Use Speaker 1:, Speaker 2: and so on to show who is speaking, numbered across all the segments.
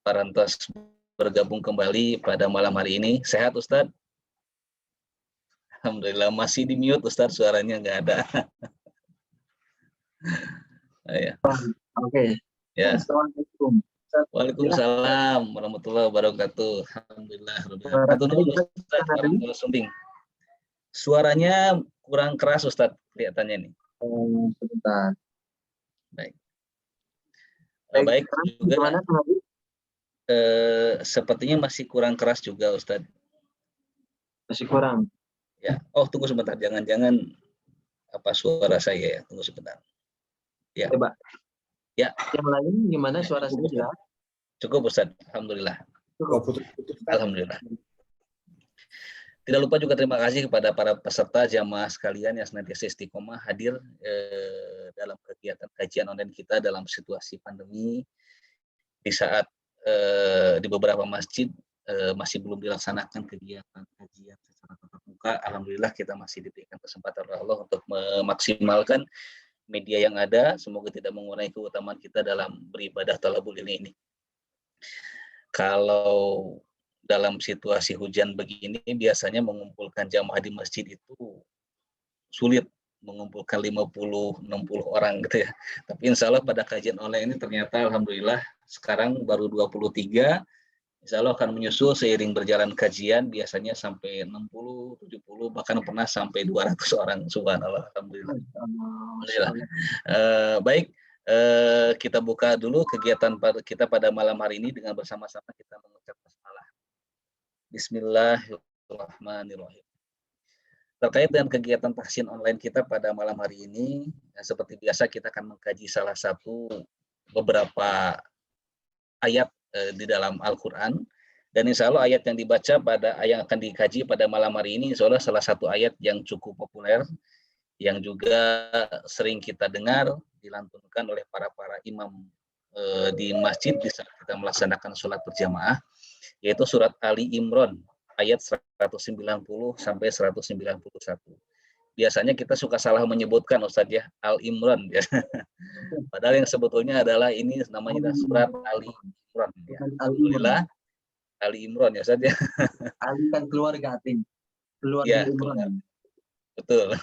Speaker 1: parantos bergabung kembali pada malam hari ini. Sehat Ustadz? Alhamdulillah, masih di mute Ustadz, suaranya nggak ada. Ya.
Speaker 2: Oke.
Speaker 1: Ya.
Speaker 2: Assalamualaikum.
Speaker 1: Waalaikumsalam warahmatullahi wabarakatuh. Alhamdulillah. Suaranya kurang keras Ustadz kelihatannya nih.
Speaker 2: Sebentar.
Speaker 1: Baik. Baik juga. Sepertinya masih kurang keras juga Ustadz.
Speaker 2: Masih kurang.
Speaker 1: Ya. Oh, tunggu sebentar. Jangan-jangan suara saya ya. Tunggu sebentar. Ya.
Speaker 2: Coba.
Speaker 1: Ya.
Speaker 2: Yang lain gimana suara saya?
Speaker 1: Cukup Ustadz. Alhamdulillah.
Speaker 2: Cukup.
Speaker 1: Alhamdulillah. Tidak lupa juga terima kasih kepada para peserta jamaah sekalian yang senantiasa istiqomah hadir dalam kegiatan kajian online kita dalam situasi pandemi di saat di beberapa masjid masih belum dilaksanakan kegiatan kajian secara tatap muka. Alhamdulillah kita masih diberikan kesempatan oleh Allah untuk memaksimalkan media yang ada. Semoga tidak mengurangi keutamaan kita dalam beribadah talabul ilmi ini. Kalau dalam situasi hujan begini biasanya mengumpulkan jamaah di masjid itu sulit, mengumpulkan 50-60 orang gitu ya. Tapi insya Allah pada kajian online ini ternyata alhamdulillah sekarang baru 23, insya Allah akan menyusul seiring berjalan kajian biasanya sampai 60, 70, bahkan pernah sampai 200 orang, subhanallah, alhamdulillah. Alhamdulillah. Baik, kita buka dulu kegiatan kita pada malam hari ini dengan bersama-sama kita mengucap basmalah. Bismillahirrahmanirrahim. Terkait dengan kegiatan tahsin online kita pada malam hari ini, seperti biasa kita akan mengkaji salah satu beberapa ayat di dalam Al-Quran, dan insya Allah ayat yang dibaca yang akan dikaji pada malam hari ini insya Allah salah satu ayat yang cukup populer, yang juga sering kita dengar dilantunkan oleh para imam di masjid di saat kita melaksanakan sholat berjamaah, yaitu surat Ali Imran ayat 190 sampai 191. Biasanya kita suka salah menyebutkan Ustadz ya, Al Imran ya. Padahal yang sebetulnya adalah ini namanya surat Ali Imran ya. Alhamdulillah Ali Imran ya Ustadz ya.
Speaker 2: Ali kan keluarga Atin. Keluarga
Speaker 1: ya,
Speaker 2: Imran.
Speaker 1: Betul.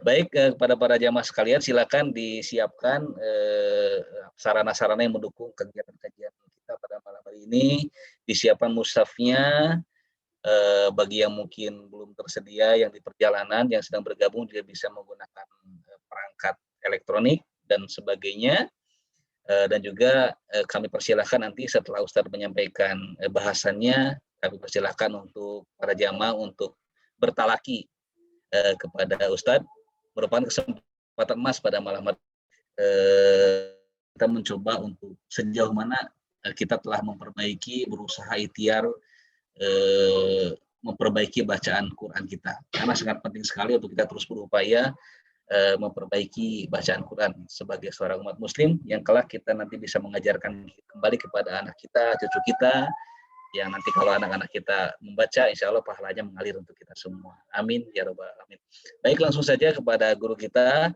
Speaker 1: Baik, kepada para jamaah sekalian silakan disiapkan sarana-sarana yang mendukung kegiatan kajian kita pada malam hari ini. Disiapkan mushafnya, bagi yang mungkin belum tersedia yang di perjalanan, yang sedang bergabung juga bisa menggunakan perangkat elektronik dan sebagainya. Dan juga kami persilahkan nanti setelah Ustadz menyampaikan bahasannya, kami persilahkan untuk para jamaah untuk bertalaki kepada Ustadz, merupakan kesempatan emas pada malam hari. Kita mencoba untuk sejauh mana kita telah memperbaiki, berusaha ikhtiar memperbaiki bacaan Quran kita, karena sangat penting sekali untuk kita terus berupaya memperbaiki bacaan Quran sebagai seorang umat muslim yang kelak kita nanti bisa mengajarkan kembali kepada anak kita, cucu kita, yang nanti kalau anak-anak kita membaca, insya Allah pahalanya mengalir untuk kita semua. Amin ya rabbal alamin. Baik, langsung saja kepada guru kita,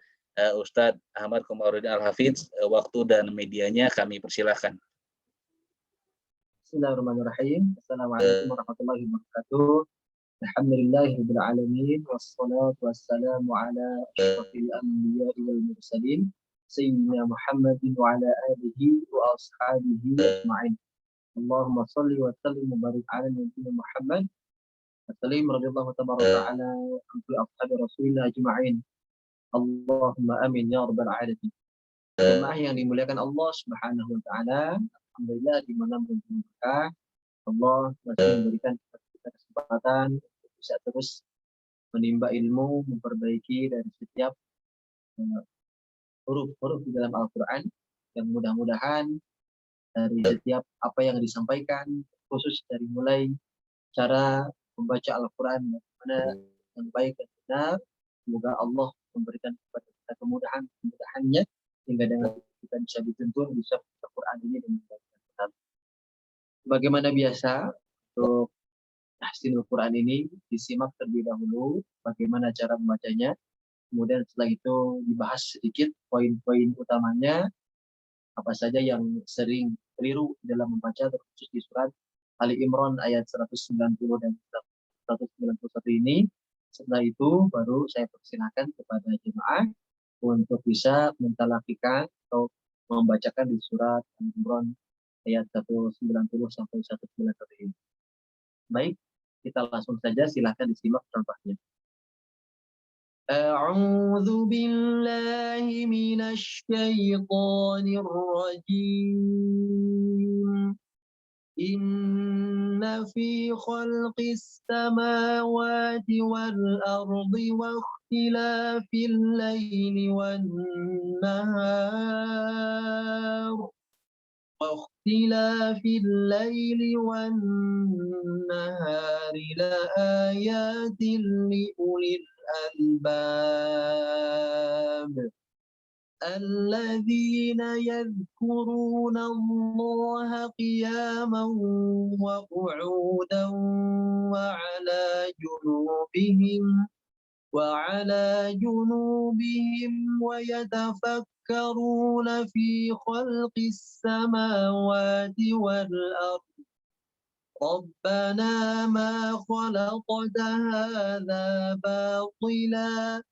Speaker 1: Ustadz Ahmad Komarudin Al-Hafidz. Waktu dan medianya kami persilahkan.
Speaker 2: Bismillahirrahmanirrahim. Assalamualaikum warahmatullahi wabarakatuh. Alhamdulillahirabbil alamin wassalatu wassalamu ala asyrafil anbiya'i wal mursalin sayyidina Muhammadin wa ala alihi wa ashabihi ajma'in. Allahumma salli wa sallim wa barik ala nabiyyina Muhammad wa sallim radhiyallahu tabaraka ala ashabi Rasulillah ajma'in. Allahumma amin ya rabbal alamin. Jemaah yang dimuliakan Allah Subhanahu wa taala, alhamdulillah di mana mereka Allah masih memberikan kita kesempatan untuk bisa terus menimba ilmu, memperbaiki dari setiap huruf-huruf di dalam Al-Qur'an, yang mudah-mudahan dari setiap apa yang disampaikan, khusus dari mulai cara membaca Al-Quran bagaimana yang baik dan benar, semoga Allah memberikan kepada kita kemudahannya sehingga dengan kita bisa dituntun bisa Al-Quran ini dengan baik dan benar. Bagaimana biasa untuk tahsin Al-Quran ini disimak terlebih dahulu bagaimana cara membacanya, kemudian setelah itu dibahas sedikit poin-poin utamanya, apa saja yang sering keliru dalam membaca, terkhusus di surat Ali Imran ayat 190 dan 191 ini. Setelah itu baru saya persilakan kepada jemaah untuk bisa mentalakikan atau membacakan di surat Ali Imran ayat 190 sampai 191 ini. Baik, kita langsung saja, silahkan disimak contohnya. أعوذ بالله من الشيطان الرجيم إن في خلق السماوات والأرض واختلاف الليل والنهار لآيات لأولي الألباب الذين يذكرون الله قياما وقعودا وعلى جنوبهم ويتفكرون في خلق السماوات والأرض ربنا ما خلقت هذا باطلا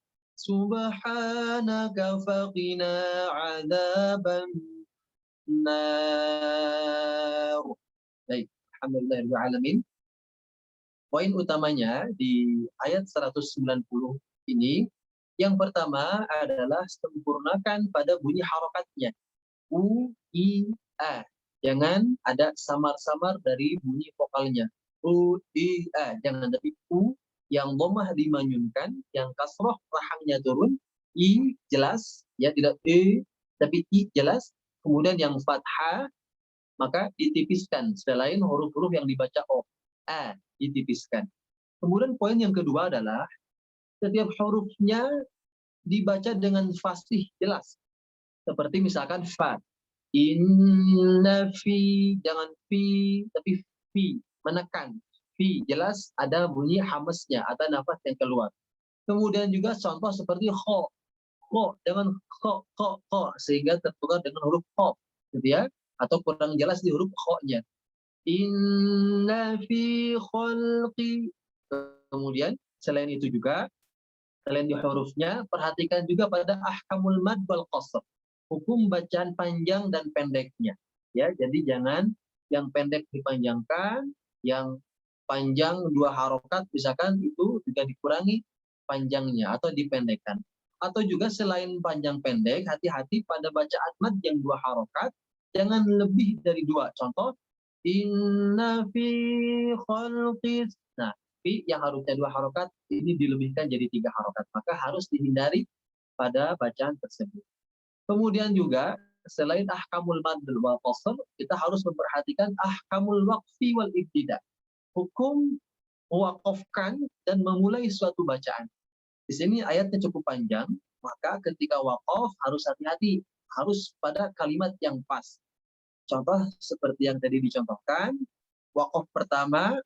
Speaker 2: سبحانك فقنا عذاب النار. Baik, alhamdulillahirrahmanirrahim. Poin utamanya di ayat 190 ini, yang pertama adalah sempurnakan pada bunyi harokatnya. U, I, A. Jangan ada samar-samar dari bunyi vokalnya. U, I, A. Jangan, tapi U yang dhammah dimanyunkan, yang kasroh rahangnya turun, I jelas, ya tidak E, tapi I jelas. Kemudian yang fathah maka ditipiskan, selain huruf-huruf yang dibaca O, A ditipiskan. Kemudian poin yang kedua adalah setiap hurufnya dibaca dengan fasih jelas. Seperti misalkan fa, inna fi, jangan fi tapi fi, menekan. Fi jelas ada bunyi hamesnya, ada nafas yang keluar. Kemudian juga contoh seperti kho, dengan kho, sehingga tertukar dengan huruf kho, gitu ya, atau kurang jelas di huruf kho-nya. Inna fi khalqi. Kemudian selain itu juga, selain di hurufnya, perhatikan juga pada ahkamul mad wal qasr, hukum bacaan panjang dan pendeknya. Ya, jadi jangan yang pendek dipanjangkan, yang panjang 2 harokat misalkan itu juga dikurangi panjangnya atau dipendekkan. Atau juga selain panjang pendek, hati-hati pada bacaan mad yang 2 harokat, jangan lebih dari 2. Contoh, inna fi khalqis. Nah, fi yang harusnya 2 harokat ini dilebihkan jadi 3 harokat. Maka harus dihindari pada bacaan tersebut. Kemudian juga selain ahkamul mad wal qasr, kita harus memperhatikan ahkamul waqfi wal ibtida. Hukum mewakafkan dan memulai suatu bacaan. Di sini ayatnya cukup panjang, maka ketika waqaf harus hati-hati, harus pada kalimat yang pas. Contoh seperti yang tadi dicontohkan, waqaf pertama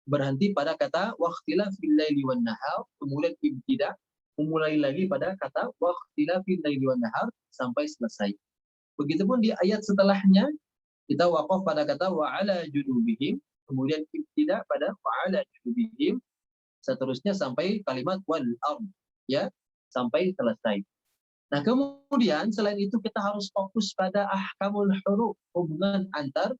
Speaker 2: berhenti pada kata waqtila fil laili wan nahar, kemudian ibtida memulai lagi pada kata waqtila fil laili wan nahar sampai selesai. Begitupun di ayat setelahnya kita waqaf pada kata wa ala junubihim, kemudian ibtida pada wa ala junubihim, seterusnya sampai kalimat wal ard, ya, sampai selesai. Nah, kemudian selain itu kita harus fokus pada ahkamul huruf, hubungan antar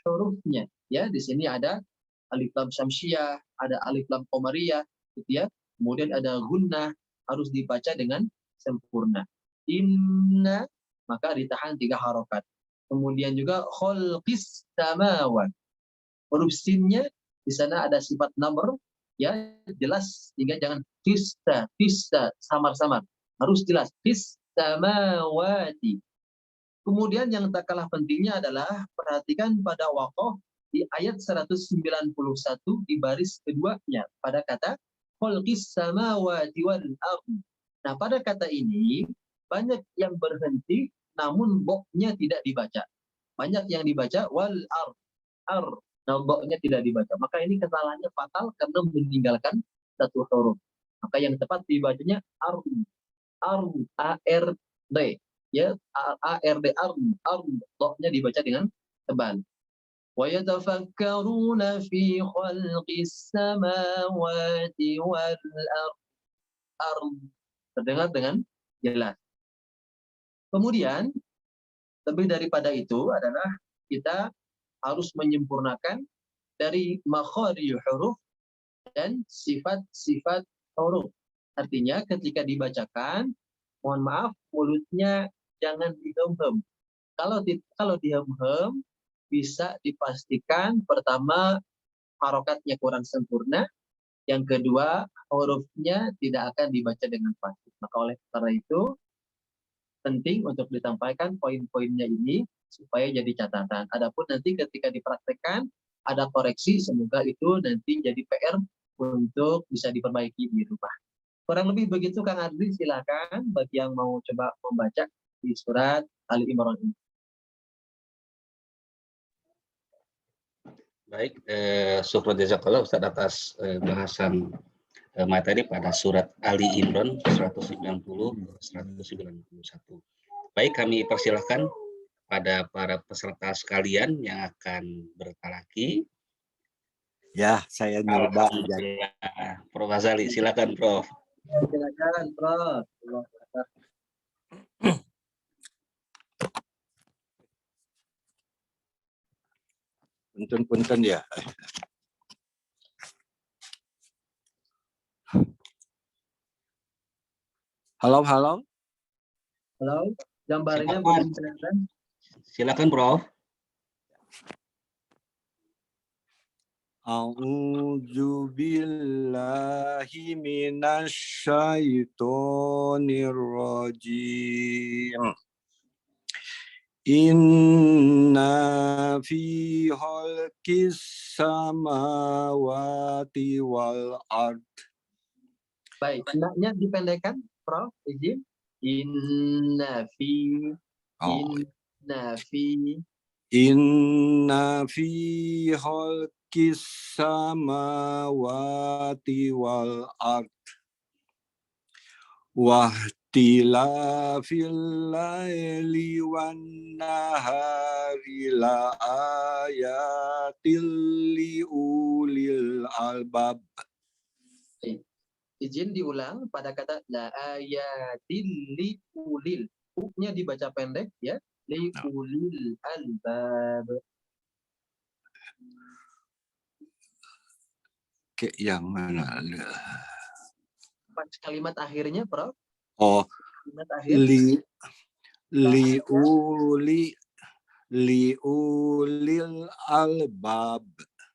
Speaker 2: hurufnya. Ya, di sini ada alif lam syamsiyah, ada alif lam qamariyah, gitu ya. Kemudian ada gunnah, harus dibaca dengan sempurna. Inna, maka ditahan 3 harokat. Kemudian juga khalqis samawat. Huruf sinnya di sana ada sifat nomor, ya, jelas, sehingga jangan tista, samar-samar. Harus jelas, samawati. Kemudian yang tak kalah pentingnya adalah perhatikan pada waqaf di ayat 191 di baris keduanya pada kata khalqis samawati wal ardh. Nah, pada kata ini banyak yang berhenti namun boknya tidak dibaca. Banyak yang dibaca wal ardh. Nah, boknya tidak dibaca. Maka ini kesalahannya fatal karena meninggalkan satu huruf. Maka yang tepat dibacanya ardh. A-R-D, ya, A-R-D, ardh, ardh, nya dibaca dengan tebal. وَيَتَفَكَّرُونَ فِي خَلْقِ السَّمَاوَاتِ وَالْأَرْضِ. Terdengar dengan jelas. Kemudian, lebih daripada itu adalah kita harus menyempurnakan dari makharij huruf dan sifat-sifat huruf. Artinya ketika dibacakan, mohon maaf, mulutnya jangan dihem-hem. Kalau dihem-hem, bisa dipastikan pertama harokatnya kurang sempurna, yang kedua hurufnya tidak akan dibaca dengan pasti. Maka oleh karena itu penting untuk disampaikan poin-poinnya ini supaya jadi catatan. Adapun nanti ketika dipraktekkan ada koreksi, semoga itu nanti jadi PR untuk bisa diperbaiki di rumah. Kurang lebih begitu Kang Adli, silakan bagi yang mau coba membaca di surat Ali Imran ini.
Speaker 1: Baik, syukur jazakallah Ustaz atas bahasan materi pada surat Ali Imran 190-191. Baik, kami persilahkan pada para peserta sekalian yang akan bertalaki.
Speaker 3: Ya, saya nyoba.
Speaker 1: Prof. Ghazali, silakan Prof.
Speaker 2: Silakan Prof.
Speaker 3: Punten-punten ya. Halo.
Speaker 2: Halo, gambarnya belum kelihatan.
Speaker 1: Silakan Prof.
Speaker 3: A'udzu billahi minasy syaithanir rajim. Inna fi khalqis samawati wal ard.
Speaker 2: Baik, hendaknya dipendekkan, Prof. Izin. Inna fi
Speaker 3: khalqis samawati wal ard. Wahtilafil laili wan nahari la ayatil liulil albab.
Speaker 2: Izin diulang pada kata la ayatil liulil. U-nya dibaca pendek ya. Liulil albab.
Speaker 3: Oke, yang mana?
Speaker 2: Kalimat akhirnya, Prof.
Speaker 3: Oh,
Speaker 2: kalimat akhir.
Speaker 3: liulil albab.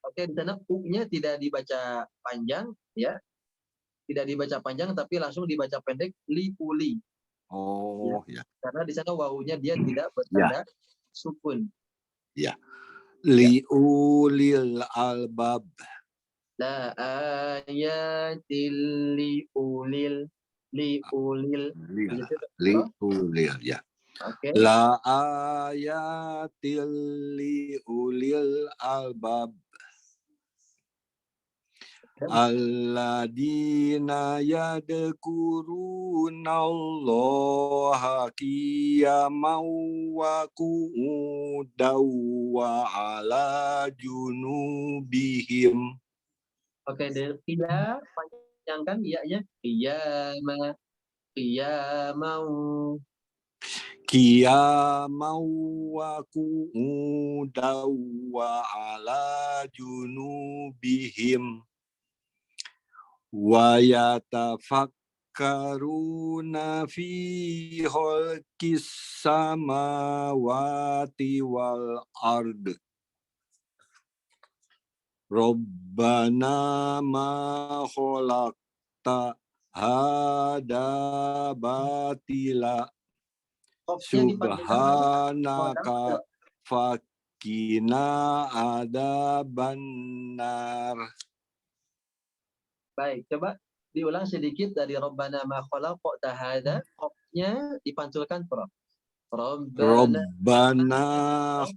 Speaker 2: Oke, di sana U-nya tidak dibaca panjang ya. Tidak dibaca panjang tapi langsung dibaca pendek liuli.
Speaker 3: Oh, ya.
Speaker 2: Karena di sana wawunya dia tidak bertanda sukun.
Speaker 3: Ya. Liulil albab.
Speaker 2: La ayatil liulil
Speaker 3: ya.
Speaker 2: Okay.
Speaker 3: La ayatil liulil albab. Alladina yadkurunallaha qiyaman wa qu'udan wa ala junubihim.
Speaker 2: Oke, dari qiyam panjangkan iya-nya.
Speaker 3: Qiyamau wa qu'udan wa ala junubihim. Wa yatafakkaruna fi khalqis samawati wal ard. Rabbana ma khalaqta hada batila subhanaka fakina adzabannar.
Speaker 2: Baik, coba diulang sedikit dari Rabbana ma khalaqta hada. Qafnya dipantulkan, Prof.
Speaker 3: Rabbana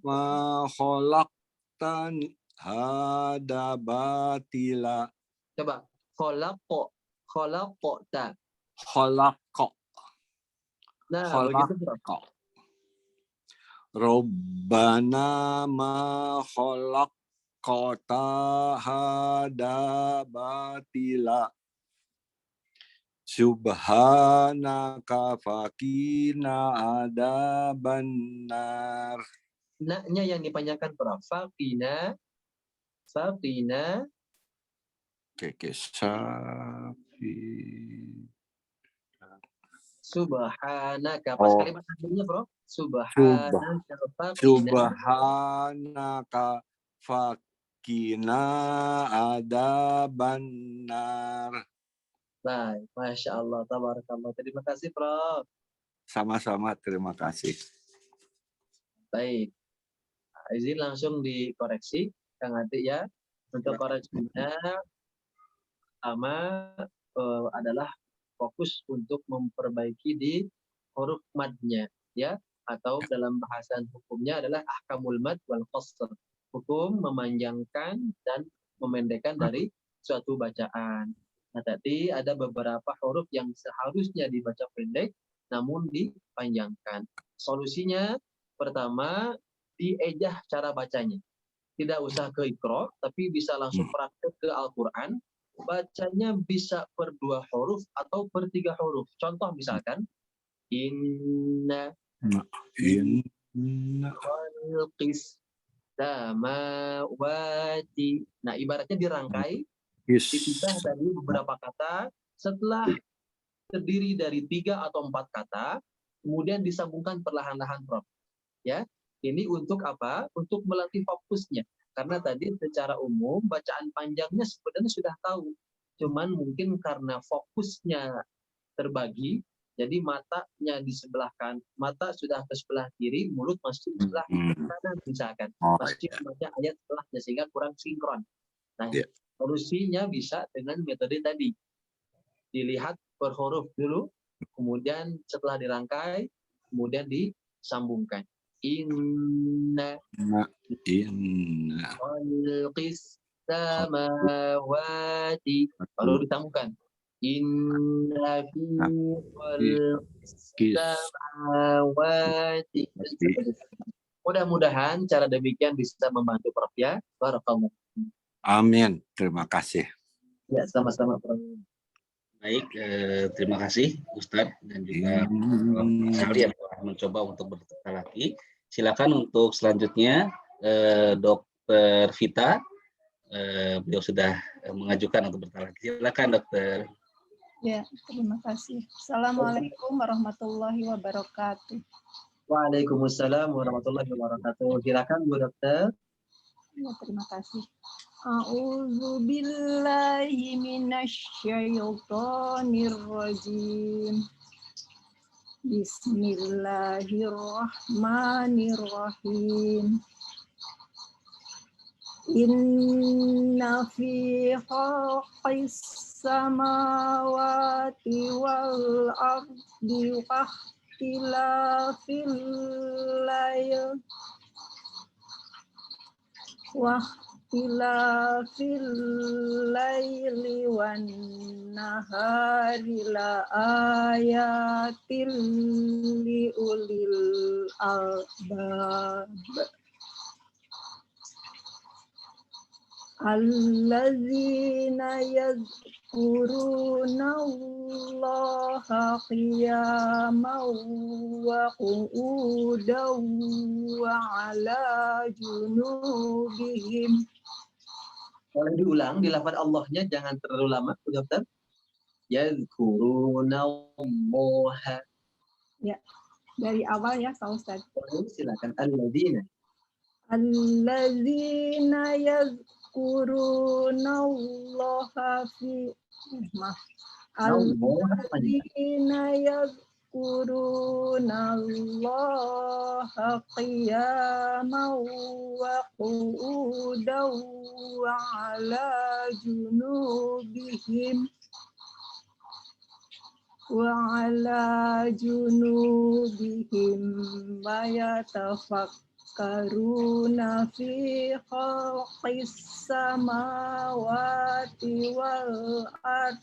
Speaker 3: ma khalaqta hada batila.
Speaker 2: Coba khalaqta.
Speaker 3: Khalaqa.
Speaker 2: Nah, begitu Prof.
Speaker 3: Rabbana ma khalaqta hada batila subhanaka fakina adzabannar.
Speaker 2: Na-nya yang dipanjangkan Prof. Faqina
Speaker 3: Oke, sapi.
Speaker 2: subhanaka. Pas
Speaker 3: Oh,
Speaker 2: kalimat akhirnya, Prof.
Speaker 3: subhanaka fakina adzabannar.
Speaker 2: Baik, Masya Allah, tabarakallah. Terima kasih, Prof.
Speaker 3: Sama-sama, terima kasih.
Speaker 2: Baik, izin langsung dikoreksi, Kang Atik ya. Untuk koreksinya, pertama adalah fokus untuk memperbaiki di huruf madnya, ya. Atau dalam bahasan hukumnya adalah ahkamul mad wal qasr. Hukum memanjangkan dan memendekkan dari suatu bacaan. Nah, tadi ada beberapa huruf yang seharusnya dibaca pendek, namun dipanjangkan. Solusinya, pertama, diejah cara bacanya. Tidak usah ke Iqra, tapi bisa langsung praktek ke Al-Quran. Bacanya bisa per 2 huruf atau per 3 huruf. Contoh misalkan, inna khalqis samawati. Nah, ibaratnya dirangkai, dipisah tadi beberapa kata, setelah terdiri dari 3 atau 4 kata, kemudian disambungkan perlahan-lahan, Prof. Ya, ini untuk apa? Untuk melatih fokusnya. Karena tadi secara umum bacaan panjangnya sebenarnya sudah tahu. Cuman mungkin karena fokusnya terbagi, jadi matanya di sebelah mata sudah ke sebelah kiri, mulut masih di sebelah kanan misalkan. Masih membaca ayat setelahnya sehingga kurang sinkron. Nah, solusinya bisa dengan metode tadi. Dilihat per huruf dulu, kemudian setelah dirangkai, kemudian disambungkan. Inna khalqis samawati. Lalu disambungkan. Inna fi khalqis samawati. Mudah-mudahan cara demikian bisa membantu Prof ya. Barakallahu.
Speaker 3: Amin. Terima kasih.
Speaker 2: Ya, sama-sama Prof.
Speaker 1: Baik, terima kasih Ustadz dan juga sekalian telah mencoba untuk bertukar lagi. Silakan untuk selanjutnya Dokter Vita, beliau sudah mengajukan untuk bertukar lagi. Silakan Dokter.
Speaker 4: Ya, terima kasih. Assalamualaikum warahmatullahi wabarakatuh.
Speaker 2: Waalaikumsalam warahmatullahi wabarakatuh. Silakan Bu Dokter.
Speaker 4: Ya, terima kasih. A'udzu billahi minasyaitonir rajim. Bismillahirrahmanirrahim. Inna fi khalqis samawati wal ardi wa ikhtilafil layl wan nahari la ayatil li ulil albab allazina yadhkuruna Allaha qiyaman wa qu'udan wa ala junubihim.
Speaker 2: Boleh diulang di lafaz Allahnya, jangan terlalu lama, Bu Dokter. Yadhkuruna Allaha.
Speaker 4: Ya, dari awal ya Pak Ustaz.
Speaker 2: Silakan. Allazina
Speaker 4: yadhkuruna Allaha fi allazina yadhkuruna Allaha qiyaman wa qu'udan wa ala junubihim wa yatafakkaruna fi khalqis samawati wal ard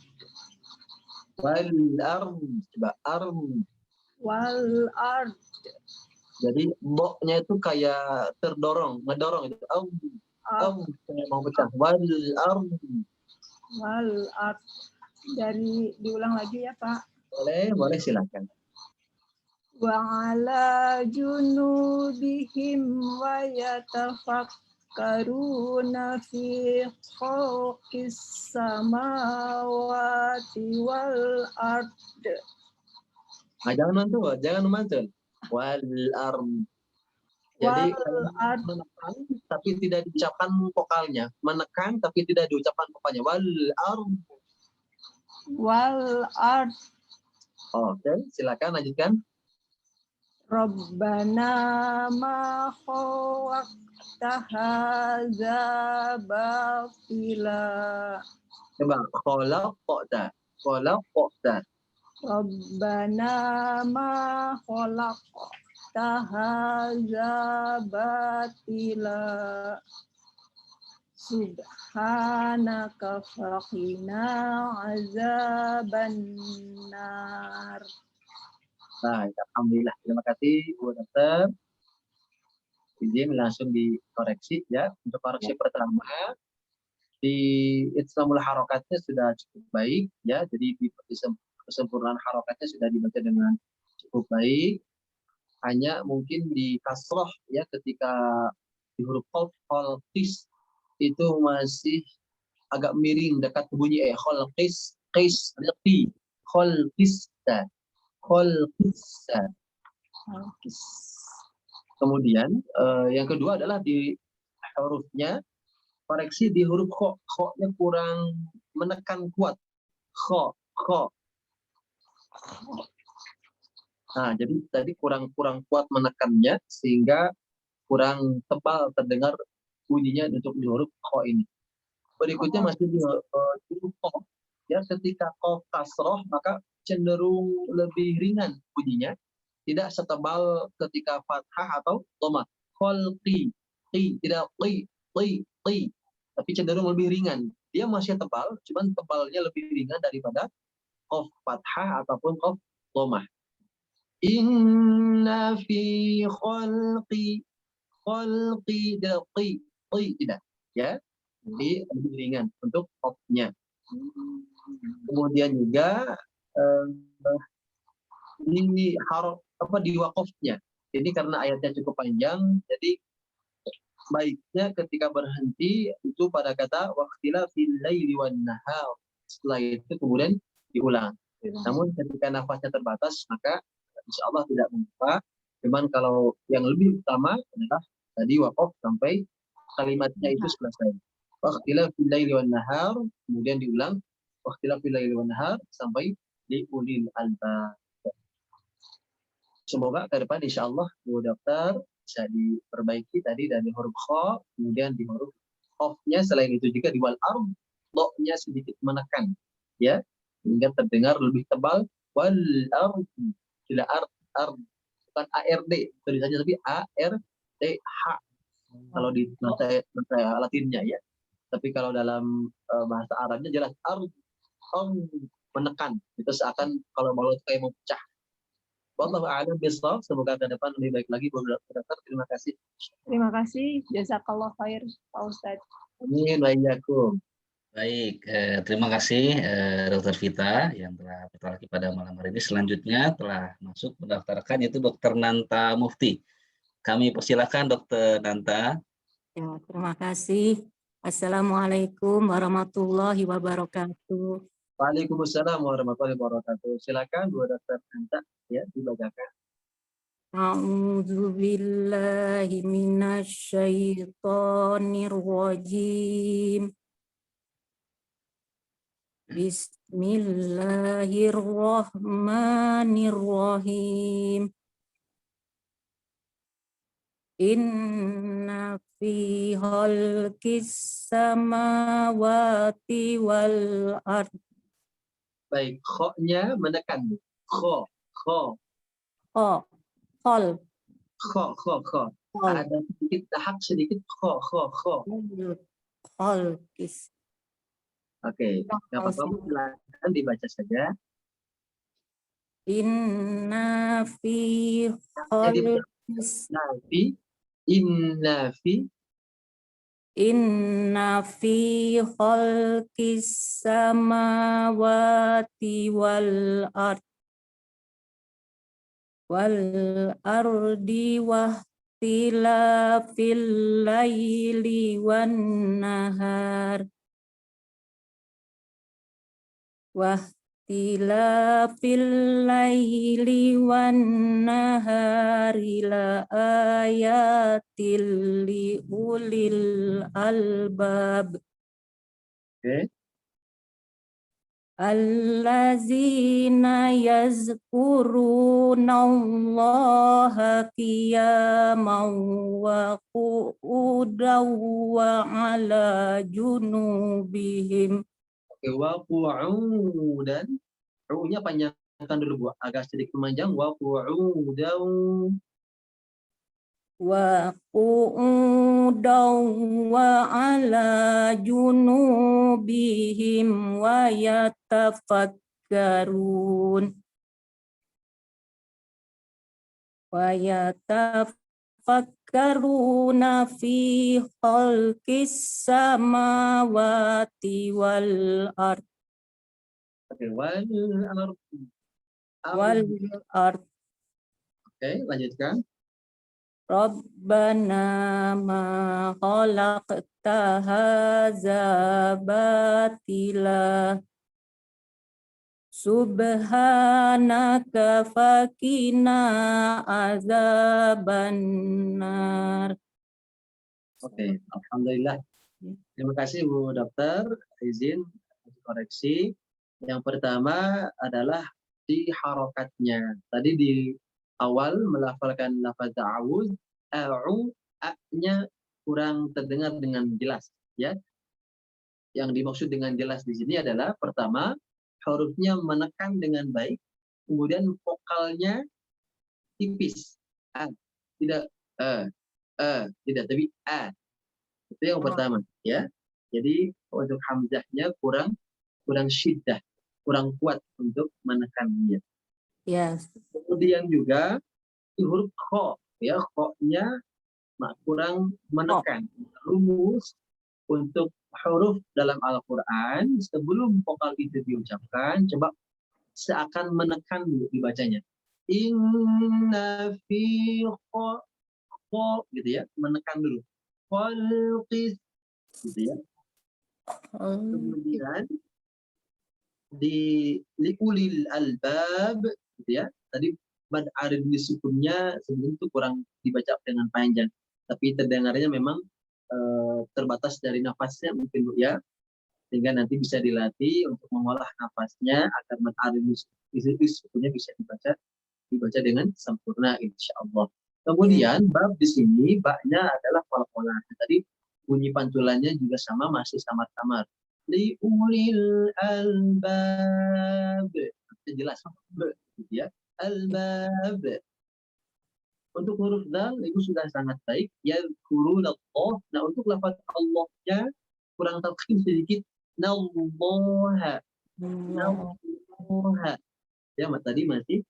Speaker 2: Jadi boknya itu kayak terdorong, ngedorong itu. Kayak mau pecah. Wal ardi.
Speaker 4: wal ard. Dari diulang lagi ya Pak.
Speaker 2: Boleh silakan.
Speaker 4: Wa ala junubihim wa yatafakkaruna fi khalqis samawati wal ard.
Speaker 2: Nah, jangan mantul. Wal ardi. Jadi
Speaker 4: Wal ard.
Speaker 2: menekan tapi tidak diucapkan vokalnya. Menekan tapi tidak diucapkan vokalnya. Wal ardi.
Speaker 4: Wal ard.
Speaker 2: Oke, silakan lanjutkan.
Speaker 4: Rabbana ma khalaqta hadza batila.
Speaker 2: Coba khalaqta.
Speaker 4: Rabbana ma khalaqta hadza batila. Subhanaka faqina azaban nar.
Speaker 2: Nah, alhamdulillah. Terima kasih Bu Dokter. Izin langsung dikoreksi ya. Untuk koreksi pertama di Itsamul harokatnya sudah cukup baik ya. Jadi di kesempurnaan harokatnya sudah dibaca dengan cukup baik. Hanya mungkin di kasroh ya ketika di huruf khalqis itu masih agak miring dekat ke bunyi khalqis riqi khalqista. Kemudian yang kedua adalah di hurufnya koreksi di huruf kho-nya kurang menekan kuat. Kho. Nah, jadi tadi kurang kuat menekannya sehingga kurang tebal terdengar bunyinya untuk di huruf kho ini. Berikutnya masih di huruf kho. Ya, ketika kho kasroh maka cenderung lebih ringan bunyinya. Tidak setebal ketika fathah atau dhamma. Khalqi, tidak qi, tapi cenderung lebih ringan. Dia masih tebal, cuman tebalnya lebih ringan daripada qaf fathah ataupun qaf dhammah. Inna fi khalqi tidak qi tidak ya. Jadi lebih ringan untuk qafnya. Kemudian juga di di wakofnya. Jadi karena ayatnya cukup panjang, jadi baiknya ketika berhenti itu pada kata waqtila fil laili wan nahar. Setelah itu kemudian diulang. Namun ketika nafasnya terbatas maka insya Allah tidak mengapa. Cuman kalau yang lebih utama adalah tadi wakof sampai kalimatnya itu selesai. Waqtila fil laili wan nahar, kemudian diulang waqtila fil laili wan nahar sampai di ulil albab. Semoga ke depan insya Allah Bu Dokter bisa diperbaiki tadi dari huruf kho, kemudian di huruf qaf-nya selain itu juga di wal ard, lo-nya sedikit menekan ya, hingga terdengar lebih tebal wal ard, tidak ard, bukan ARD tulisannya tapi ARDH kalau di bahasa Latinnya ya. Tapi kalau dalam bahasa Arabnya jelas ard, menekan. Itu seakan kalau mulut kayak mau pecah. Wallahu a'lam bishawab. Semoga ke depan lebih baik lagi Bu Dokter. Terima kasih.
Speaker 4: Terima kasih. Jazakallah khair Pak Ustadz.
Speaker 2: Amin wa iyyakum.
Speaker 1: Baik, terima kasih Dr. Vita yang telah bertolak pada malam hari ini. Selanjutnya telah masuk mendaftarkan yaitu Dr. Nanta Mufti. Kami persilakan Dr. Nanta.
Speaker 5: Ya, terima kasih. Assalamualaikum warahmatullahi wabarakatuh.
Speaker 2: Waalaikumsalam warahmatullahi wabarakatuh. Silakan Bu Dokter Nanta ya dibacakan.
Speaker 5: A'udzu billahi minasyaitonir rajim. Bismillahirrahmanirrahim. Inna fi khalqis samawati wal ard.
Speaker 2: Baik, kho-nya menekan. Kho.
Speaker 5: Khol.
Speaker 2: Ada sedikit dahak sedikit kho.
Speaker 5: Khalqis.
Speaker 2: Oke, nggak apa-apa silakan dibaca saja.
Speaker 5: Inna fi
Speaker 2: Jadi nafi, inna fi,
Speaker 5: Inna fi khalqis samawati wal ardi wa ikhtilafil laili wan nahar wa ikhtilafil laili wan nahari la ayatil li ulil albab.
Speaker 2: Oke.
Speaker 5: Allazina yazkuruna Allaha qiyaman wa qu'udan wa ala junubihim.
Speaker 2: Oke, wa qu'udan. U-nya panjangkan dulu, Bu. Agak sedikit panjang. Wa qu'udan.
Speaker 5: Wa qu'udan wa ala junubihim wa yatafakkarun fi khalqis samawati wal ard
Speaker 2: Oke, wal
Speaker 5: ard.
Speaker 2: Oke, lanjutkan.
Speaker 5: Rabbana ma khalaqta hadza batila subhanaka fakina azabannar.
Speaker 2: Oke, alhamdulillah. Terima kasih Bu Dokter, izin untuk koreksi. Yang pertama adalah di harokatnya. Tadi di awal melafalkan lafaz ta'awuz, a-nya kurang terdengar dengan jelas, ya. Yang dimaksud dengan jelas di sini adalah pertama hurufnya menekan dengan baik, kemudian vokalnya tipis, tidak tidak, tapi itu yang pertama, ya. Jadi untuk hamzahnya kurang syiddah, kurang kuat untuk menekannya.
Speaker 5: Yes.
Speaker 2: Kemudian juga di huruf kho, ya, kho-nya kurang menekan. Rumus untuk huruf dalam Al-Quran sebelum vokal itu diucapkan, coba seakan menekan dulu dibacanya. Inna fi kho, gitu ya, menekan dulu. Khalqis, gitu ya. Kemudian di liulil albab, gitu ya. Tadi mad arid sukunnya sebelum itu kurang dibaca dengan panjang, tapi terdengarnya memang terbatas dari nafasnya mungkin, Bu, ya. Sehingga nanti bisa dilatih untuk mengolah nafasnya agar mad arid sukunnya bisa dibaca dengan sempurna, insya Allah. Kemudian bab di sini baknya adalah qalqalah. Tadi bunyi pantulannya juga sama, masih samar-samar. Liulil albab, jelas, gitu ya. Albab. Untuk huruf dal itu sudah sangat baik. Yadhkuruna Allah. Nah, untuk lafaz Allahnya kurang talqin sedikit. Nallaha. Nallaha. Ya, tadi masih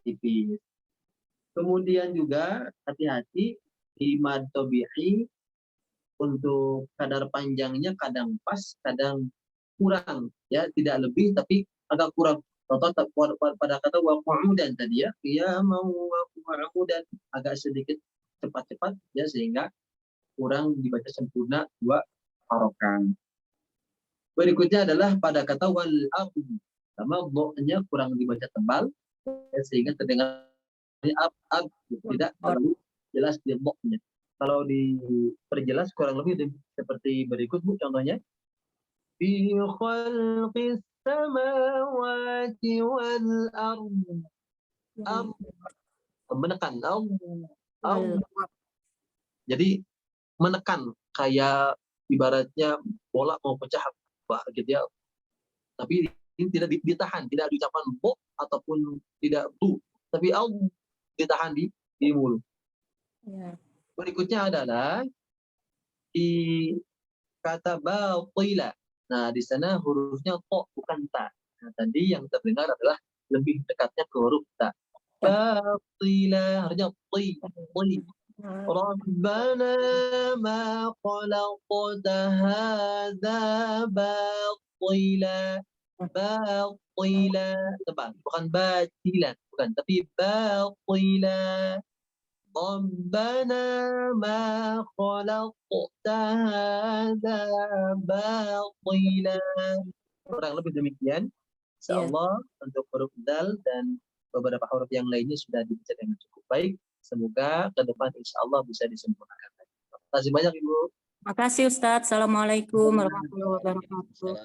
Speaker 2: tipis. Kemudian juga hati-hati di mad tabi'i, untuk kadar panjangnya kadang pas, kadang kurang, ya, tidak lebih tapi agak kurang. Contoh pada kata wa qu'udan tadi, ya, ya mau wa qu'udan agak sedikit cepat-cepat, ya, sehingga kurang dibaca sempurna dua harokat. Berikutnya adalah pada kata wal ardi, sama bo-nya kurang dibaca tebal, ya, sehingga terdengar tidak terlalu jelas di bo-nya. Kalau diperjelas kurang lebih seperti berikut, Bu, contohnya. Fi khalqis samawati wal ard. Menekan. Jadi menekan, kayak ibaratnya bola mau pecah, gitu ya. Tapi ini tidak ditahan, tidak diucapkan bo ataupun tidak bu, tapi ditahan di mulut.
Speaker 5: Ya.
Speaker 2: Berikutnya adalah di kata batila. Nah, di sana hurufnya to bukan ta. Nah, tadi yang terdengar adalah lebih dekatnya ke huruf ta. باطلا. Harusnya طي طي. ربنا ما خلقت هذا باطلا. باطلا. Tebal. Bukan batilan. Bukan. Tapi باطلا. ربنا ما خلقت هذا باطلا. Kurang lebih demikian. Insyaallah untuk huruf dal dan beberapa huruf yang lainnya sudah dibaca dengan cukup baik. Semoga ke depan insyaallah bisa disempurnakan. Terima kasih banyak Ibu.
Speaker 5: Makasih Ustadz. Assalamualaikum warahmatullahi wabarakatuh.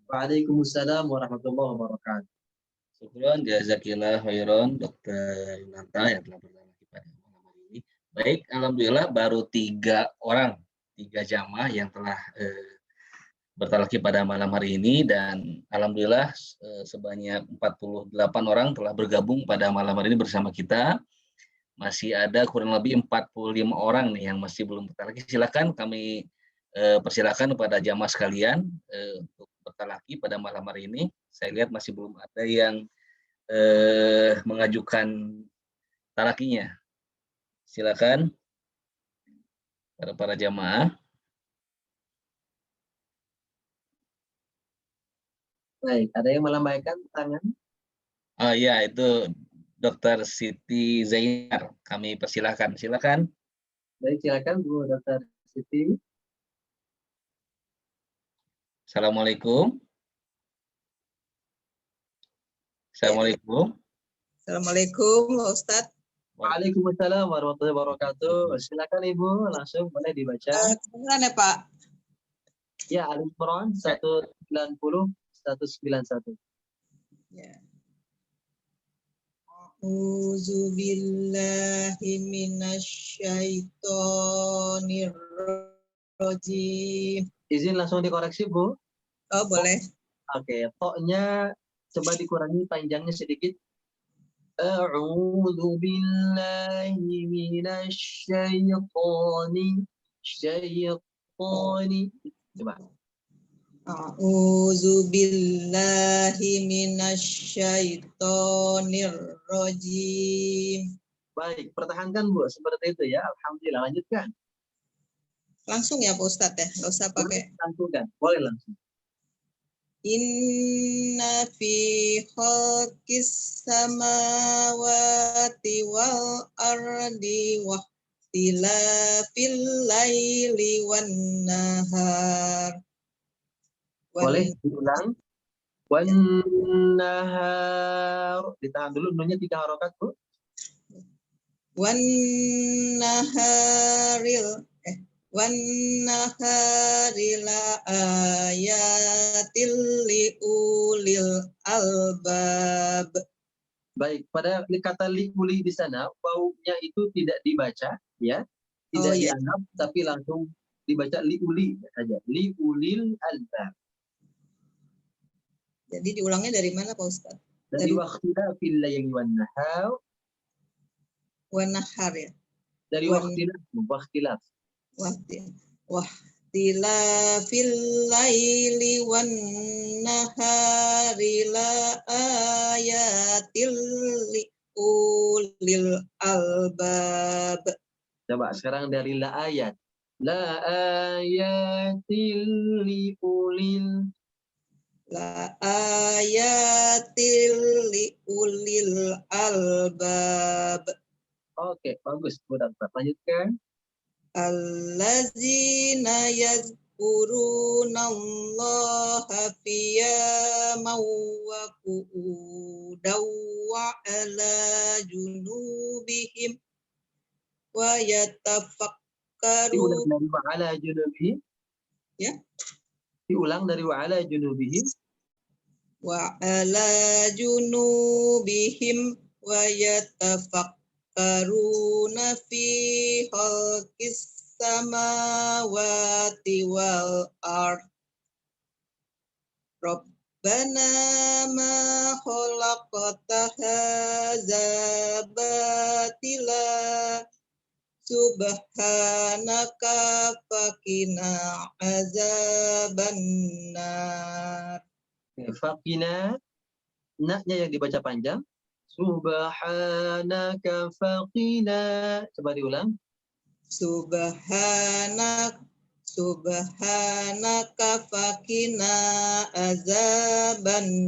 Speaker 2: Waalaikumsalam warahmatullahi wabarakatuh.
Speaker 1: Syukron, jazakillah khairan Dr. Yunanta yang telah berbagi pada malam hari ini. Baik, alhamdulillah baru 3 jamaah yang telah bertalaki pada malam hari ini, dan alhamdulillah sebanyak 48 orang telah bergabung pada malam hari ini bersama kita. Masih ada kurang lebih 45 orang nih yang masih belum bertalaki. Silakan kami persilakan kepada jamaah sekalian untuk bertalaki pada malam hari ini. Saya lihat masih belum ada yang mengajukan talakinya. Silakan para jamaah.
Speaker 2: Baik, ada yang melambaikan tangan?
Speaker 1: Oh ya, itu Dr. Siti Zainar. Kami persilakan. Silakan.
Speaker 2: Baik, silakan Bu Dr. Siti.
Speaker 1: Assalamualaikum. Assalamualaikum.
Speaker 6: Assalamualaikum, Pak Ustadz.
Speaker 2: Waalaikumsalam warahmatullahi wabarakatuh. Silakan Ibu, langsung boleh dibaca.
Speaker 6: Kebenaran ya Pak?
Speaker 2: Ya, Al-Imran 190 191.
Speaker 6: Ya. A'udzu billahi minasyaitonir rajim.
Speaker 2: Izin langsung dikoreksi, Bu.
Speaker 6: Oh, boleh.
Speaker 2: Oke, to-nya coba dikurangi panjangnya sedikit. A'udzu billahi minasyaitonir Coba.
Speaker 6: A'udzu billahi minasyaitonir rajim.
Speaker 2: Baik, pertahankan Bu, seperti itu ya. Alhamdulillah, lanjutkan.
Speaker 6: Langsung ya Pak Ustadz ya, nggak usah pakai.
Speaker 2: Langsungkan, boleh langsung.
Speaker 6: Inna fi khalqis samawati wal ardi wa ikhtilafil laili wan nahar.
Speaker 2: Boleh diulang. Wan nahar. Ditahan dulu, nunnya 3 harokat, Bu.
Speaker 6: Wan naharil la ayatil liulil albab.
Speaker 2: Baik, pada kata liuli di sana, wawunya itu tidak dibaca, ya. Tidak dianggap, tapi langsung dibaca liuli saja. Liulil albab.
Speaker 6: Jadi diulangnya dari mana Pak Ustadz?
Speaker 2: Dari waqtila fil layli wan nahar.
Speaker 6: Wan nahar ya.
Speaker 2: Dari waqtilaf.
Speaker 6: Wahtila fil laili wan nahari la ayatil liulil albab.
Speaker 2: Coba sekarang dari la ayat. La ayatil liulil.
Speaker 6: La ayatil liulil albab.
Speaker 2: Oke, bagus. Mudah lanjutkan.
Speaker 6: Allazina yazkurunallaha qiyaman wa qu'udan wa ala junubihim wa yatafakkarun.
Speaker 2: Diulang dari wa ala junubihim.
Speaker 6: Ya.
Speaker 2: Diulang dari wa ala junubihim.
Speaker 6: Wa ala junubihim wa yatafakkaruna fi khalqis samawati wal ard. Rabbana ma khalaqta hadza batila subhanaka faqina azabannar.
Speaker 2: Faqina, na-nya yang dibaca panjang. Subhanaka faqina. Coba diulang.
Speaker 6: Subhanaka fakina azabannar.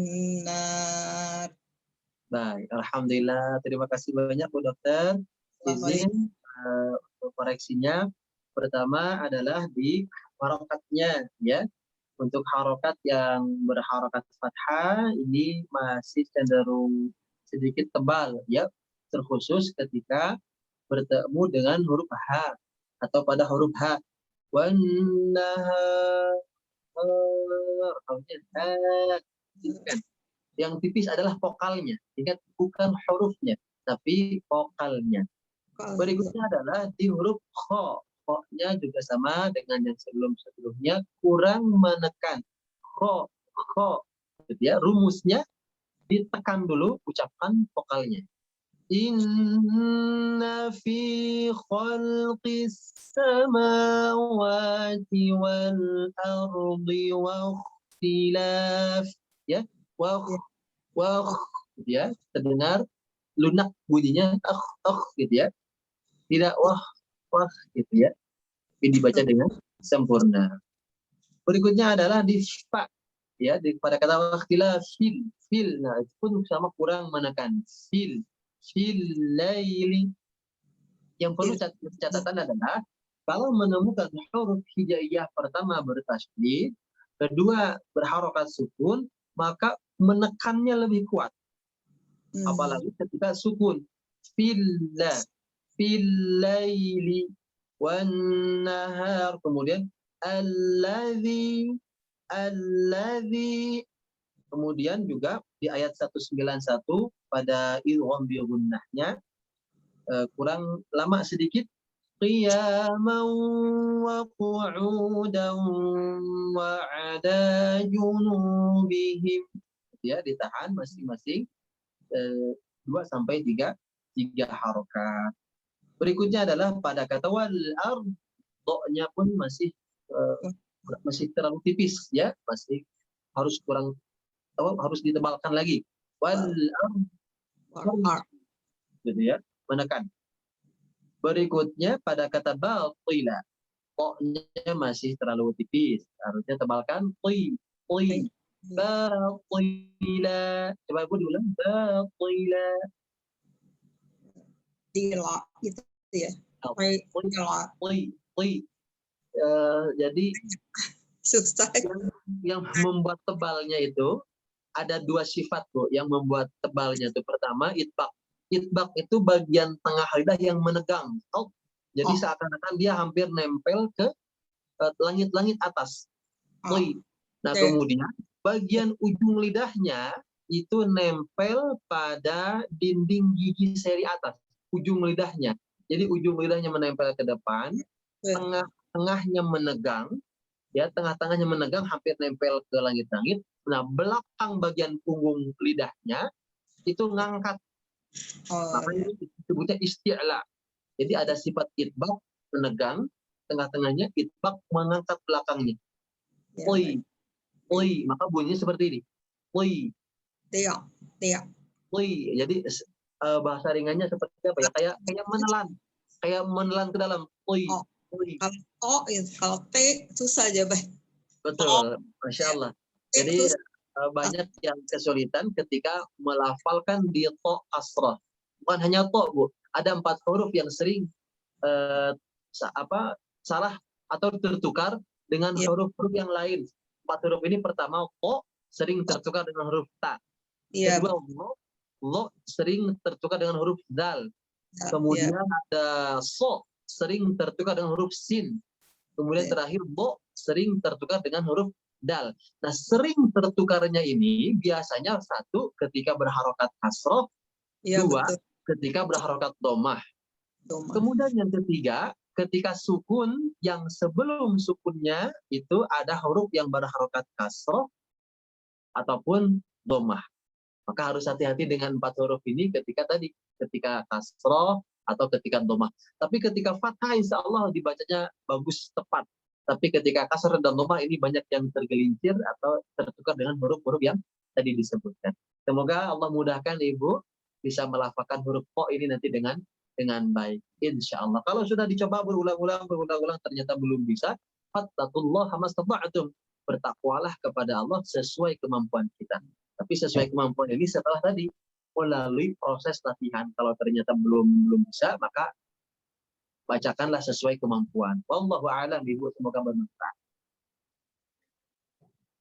Speaker 2: Baik, alhamdulillah. Terima kasih banyak Bu Dokter. Izin untuk koreksinya. Pertama adalah di harokatnya, ya. Untuk harokat yang berharokat fathah ini masih cenderung sedikit tebal, ya. Terkhusus ketika bertemu dengan huruf H atau pada huruf H. Wannahar. Bukan. Yang tipis adalah vokalnya. Ingat, bukan hurufnya, tapi vokalnya. Berikutnya adalah di huruf kho. Kho-nya juga sama dengan yang sebelum-sebelumnya, kurang menekan. Kho, kho. Gitu ya. Rumusnya ditekan dulu, ucapkan vokalnya. Inna fi khalqis samawati wal ardi wa ikhtilaf, ya, wa ya, terdengar lunak bunyinya gitu ya. Tidak wah gitu ya. Ini dibaca dengan sempurna. Berikutnya adalah di fa, ya, pada kata ikhtilaf fil. Nah, itu pun sama kurang menekan. Fil laili. Yang perlu catatan adalah kalau menemukan huruf hijaiyah pertama bertasydid, kedua berharokat sukun, maka menekannya lebih kuat. Apalagi ketika sukun. Fil laili wan nahar, kemudian alladzi, kemudian juga di ayat 191 pada idgham bi gunnahnya kurang lama sedikit, qiyaman wa qu'udan wa 'ala junubihim, ya, ditahan masing-masing 2 sampai 3 harokat. Berikutnya adalah pada kata wal ard, do-nya pun masih terlalu tipis, ya, masih harus ditebalkan lagi. Wal ard, gitu ya, menekan. Berikutnya pada kata batila, do-nya masih terlalu tipis, harusnya tebalkan batila. Coba Ibu diulang, batila.
Speaker 6: Dila gitu ya.
Speaker 2: Jadi
Speaker 6: Susah.
Speaker 2: yang membuat tebalnya itu ada 2 sifat, Bu, yang membuat tebalnya itu. Pertama, itbaq. Itbaq itu bagian tengah lidah yang menegang. Jadi seakan-akan dia hampir nempel ke langit-langit atas. Nah, kemudian bagian ujung lidahnya itu nempel pada dinding gigi seri atas. Ujung lidahnya. Jadi ujung lidahnya menempel ke depan, tengahnya menegang, ya, tengah-tengahnya menegang hampir nempel ke langit-langit. Nah, belakang bagian punggung lidahnya itu ngangkat. Makanya disebutnya isti'la. Jadi ada sifat itbaq menegang, tengah-tengahnya itbaq mengangkat belakangnya. Maka bunyinya seperti ini. Jadi bahasa ringannya seperti apa ya? Kayak menelan ke dalam.
Speaker 6: Kalau T susah aja, Bay.
Speaker 2: Betul, Masya Allah. Jadi banyak yang kesulitan ketika melafalkan di to kasrah. Bukan hanya to, Bu. Ada 4 huruf yang sering salah atau tertukar dengan huruf-huruf yang lain. 4 huruf ini, pertama to sering tertukar dengan huruf ta. Kedua, lo sering tertukar dengan huruf dal. Kemudian ada so sering tertukar dengan huruf sin. Kemudian terakhir bo sering tertukar dengan huruf dal. Nah, sering tertukarnya ini biasanya 1 ketika berharokat kasroh, 2 ketika berharokat domah. Kemudian yang ketiga, ketika sukun, yang sebelum sukunnya itu ada huruf yang berharokat kasroh ataupun domah. Maka harus hati-hati dengan 4 huruf ini ketika kasroh atau ketika domah. Tapi ketika fathah insya Allah dibacanya bagus, tepat. Tapi ketika kasroh dan domah ini banyak yang tergelincir atau tertukar dengan huruf-huruf yang tadi disebutkan. Semoga Allah mudahkan Ibu bisa melafalkan huruf ko ini nanti dengan baik, insya Allah. Kalau sudah dicoba berulang-ulang ternyata belum bisa, fattaqullaha mastata'tum, bertakwalah kepada Allah sesuai kemampuan kita. Tapi sesuai kemampuan ini setelah tadi melalui proses latihan. Kalau ternyata belum bisa, maka bacakanlah sesuai kemampuan. Wallahu a'lam, Ibu, semoga bermanfaat.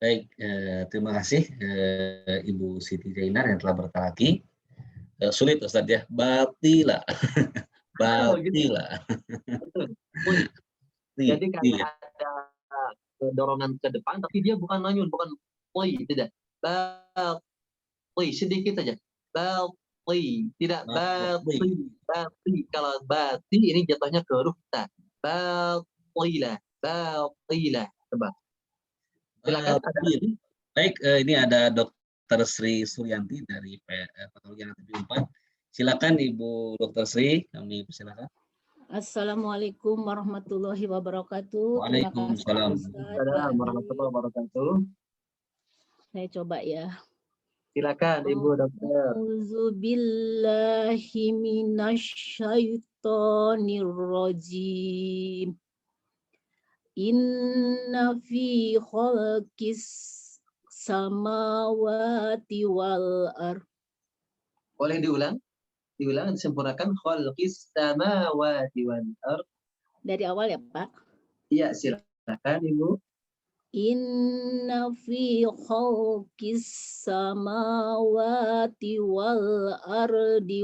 Speaker 1: Baik, terima kasih Ibu Siti Jainar yang telah bertalaki. Sulit Ustadz ya, batila. Batila.
Speaker 2: Jadi karena ada dorongan ke depan, tapi dia bukan manyun, bukan poi, tidak. Poi, sedikit saja. Bati, tidak bati. Kalau bati ini jatuhnya ke huruf ta. Batila, batila. Coba. Silakan.
Speaker 1: Baik, ini ada Dr. Sri Suryanti dari Patologi Anatomi 4. Silakan Ibu Dr. Sri, kami persilakan.
Speaker 5: Assalamualaikum warahmatullahi wabarakatuh.
Speaker 1: Waalaikumsalam.
Speaker 2: Assalamualaikum warahmatullahi wabarakatuh.
Speaker 5: Saya coba ya.
Speaker 2: Silakan Ibu Dokter.
Speaker 5: Auzubillahi minasyaitonir rajim. Inna fi khalqis samawati wal ardh.
Speaker 2: Boleh diulang? Disempurnakan. Khalqis samawati wal ardh.
Speaker 5: Dari awal ya, Pak?
Speaker 2: Iya, silakan Ibu.
Speaker 5: Inna fi khalqis samawati wal ardi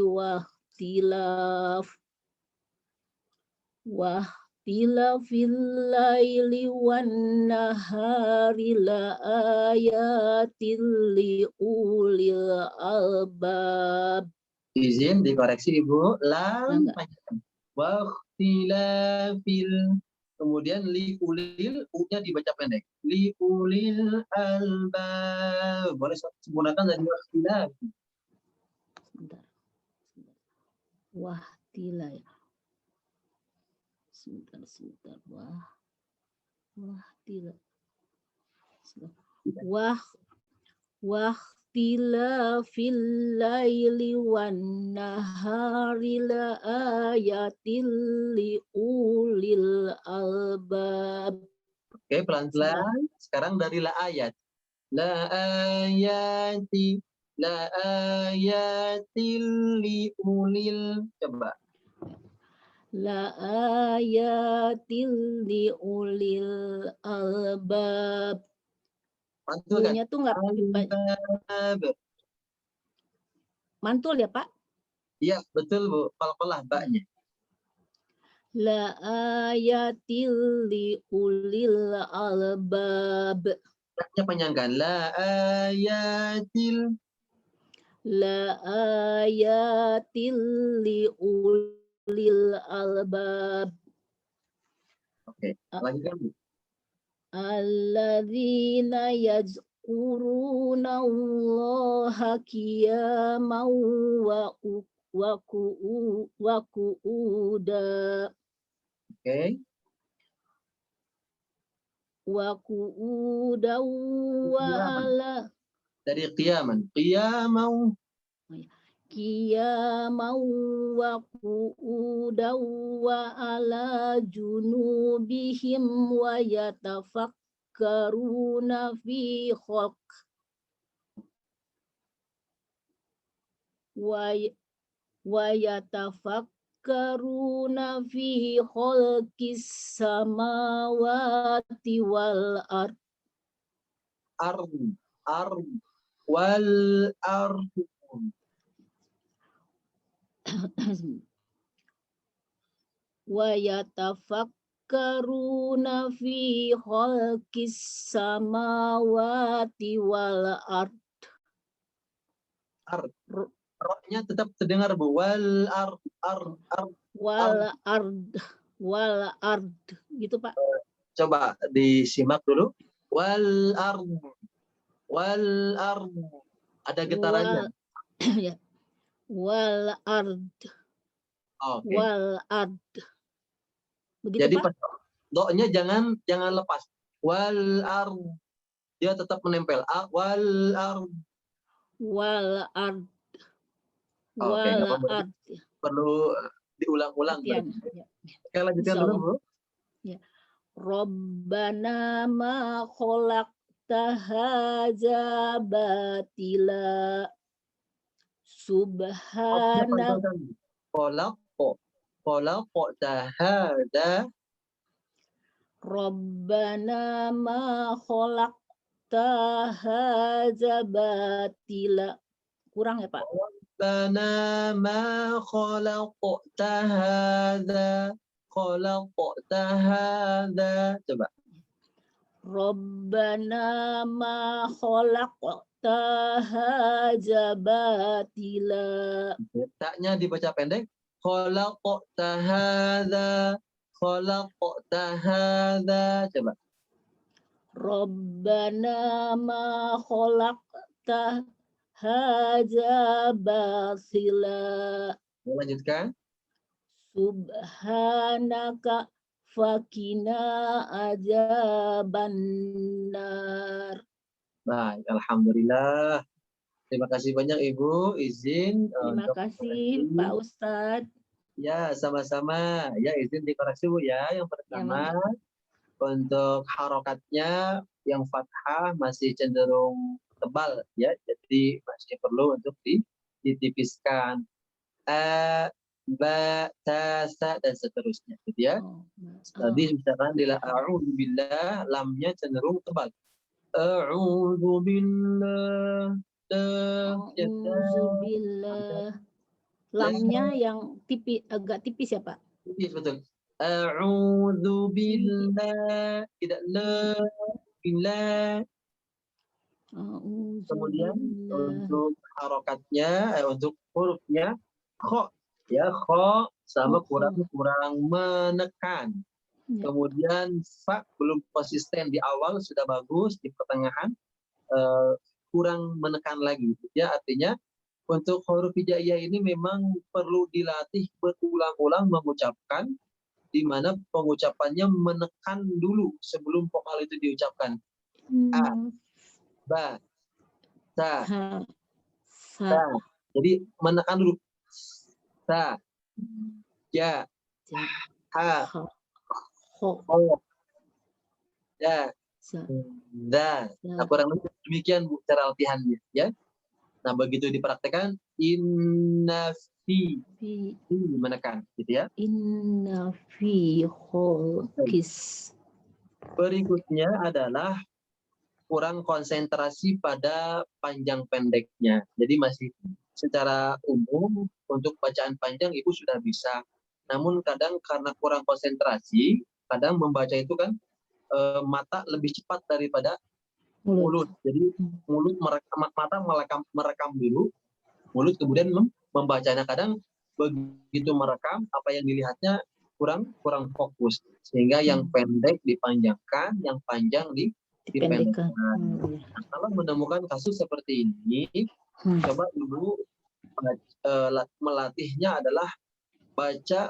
Speaker 5: wahtilafil laili wan nahari la ayatil li ulil albab.
Speaker 2: Izin dikoreksi Ibu. Lam panjang. Wahtilafil. Kemudian liulil, u-nya dibaca pendek. Liulil albab. Boleh sempurnakan dari wahtilaf.
Speaker 5: Sebentar. Wahtila ya. Sebentar. Wahtila. Wahtila fil laili wan nahari la ayatil li ulil albab.
Speaker 2: Oke, pelan-pelan. Sekarang dari la ayat. La ayatil li ulil. Coba.
Speaker 5: La ayatil li ulil albab.
Speaker 2: Mantul kan?
Speaker 5: Punya tuh nggak
Speaker 2: Albab.
Speaker 5: mantul ya, Pak?
Speaker 2: Iya, betul Bu. Pal-palah baknya.
Speaker 5: La ayatil li ulil albab.
Speaker 2: Baknya panjangkan. La ayatil.
Speaker 5: La ayatil li ulil albab.
Speaker 2: Oke, lanjutkan Bu.
Speaker 5: Alladzina yazkuruna Allaha qiyaman wa qu'uda
Speaker 2: Oke.
Speaker 5: wa qu'udan wa ala
Speaker 2: Dari qiyaman. Qiyamau.
Speaker 5: qiyaman wa qu'udan wa ala junubihim wa yatafakkaruna fi khalq wa yatafakkaruna fi khalqis samawati wal ard.
Speaker 2: Wal ard.
Speaker 5: Wa yatafakkaruna fi khalqis samawati wal ard.
Speaker 2: Roknya tetap terdengar Bu. Wal ard.
Speaker 5: Wal ard gitu Pak.
Speaker 2: Coba disimak dulu. Wal ard. Ada getarannya.
Speaker 5: Ya. Wal ard.
Speaker 2: Oke.
Speaker 5: Wal ard. Begitu
Speaker 2: Jadi
Speaker 5: Pak?
Speaker 2: do-nya jangan lepas. Wal ard. Dia tetap menempel. Wal ard.
Speaker 5: Wal ard.
Speaker 2: Oke, nggak
Speaker 5: wal
Speaker 2: apa-apa.
Speaker 5: ard.
Speaker 2: Perlu diulang-ulang.
Speaker 5: Latihan.
Speaker 2: berarti.
Speaker 5: Ya.
Speaker 2: Oke, lanjutkan dulu, Bu.
Speaker 5: Rabbana ma khalaqta hadza batila
Speaker 2: Qafnya panjang
Speaker 5: subhanak
Speaker 2: kali. Khalaqta hadza.
Speaker 5: Rabbana ma khalaqta hadza batila. Kurang ya, Pak?
Speaker 2: Rabbana ma khalaqta hadza. Coba.
Speaker 5: Rabbana ma khalaqta hadza batila.
Speaker 2: Taknya dibaca pendek. Khalaqta hadza. Coba.
Speaker 5: Rabbana ma khalaqta hadza batila.
Speaker 2: Lanjutkan.
Speaker 5: Subhanaka fakina azabannar.
Speaker 2: Baik, alhamdulillah. Terima kasih banyak Ibu. Izin
Speaker 5: Terima
Speaker 2: untuk
Speaker 5: kasih
Speaker 2: koreksi.
Speaker 5: Pak Ustadz.
Speaker 2: Ya, sama-sama. Ya, izin dikoreksi Bu ya. Yang pertama, untuk harokatnya yang fathah masih cenderung tebal ya. Jadi masih perlu untuk ditipiskan. Ba, ta, sa, dan seterusnya gitu ya. Tadi misalkan di a'udzubillah lamnya cenderung tebal. A'udzubillah.
Speaker 5: A'udzubillah. Lamnya yang agak tipis ya Pak?
Speaker 2: Tipis betul. A'udzubillah. Tidak le, billah. Kemudian untuk harokatnya, untuk hurufnya kho. Ya, kho sama kurang menekan. Kemudian fa belum konsisten di awal, sudah bagus di pertengahan, kurang menekan lagi. Ya, artinya untuk huruf hijaiyah ini memang perlu dilatih berulang-ulang mengucapkan, di mana pengucapannya menekan dulu sebelum vokal itu diucapkan. A, ba, ta, sa. Jadi menekan dulu. Sa, ja, ha, ho, ya, da. Nah, kurang lebih demikian Bu cara latihannya ya. Nah, begitu dipraktekkan inna fi menekan gitu ya.
Speaker 5: Inna fi khalqis.
Speaker 2: Berikutnya adalah kurang konsentrasi pada panjang pendeknya. Jadi masih secara umum untuk bacaan panjang Ibu sudah bisa. Namun kadang karena kurang konsentrasi, kadang membaca itu kan mata lebih cepat daripada mulut. Jadi mulut mata merekam dulu, mulut kemudian membacanya. Kadang begitu merekam apa yang dilihatnya kurang fokus, sehingga yang pendek dipanjangkan, yang panjang dipendekkan. Nah, kalau menemukan kasus seperti ini, coba Ibu melatihnya adalah baca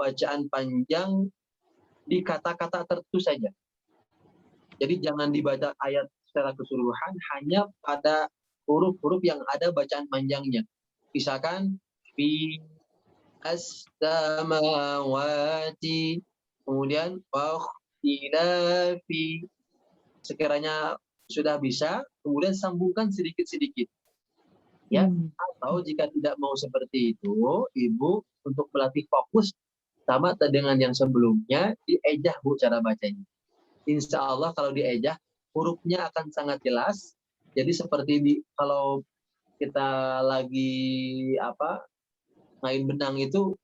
Speaker 2: bacaan panjang di kata-kata tertentu saja. Jadi jangan dibaca ayat secara keseluruhan, hanya pada huruf-huruf yang ada bacaan panjangnya. Misalkan fi as-samawati, kemudian fi. Sekiranya sudah bisa, kemudian sambungkan sedikit-sedikit. Ya, atau jika tidak mau seperti itu, Ibu untuk melatih fokus sama dengan yang sebelumnya, diejah Bu cara bacanya. Insya Allah kalau diejah, hurufnya akan sangat jelas. Jadi seperti kalau kita lagi main benang itu,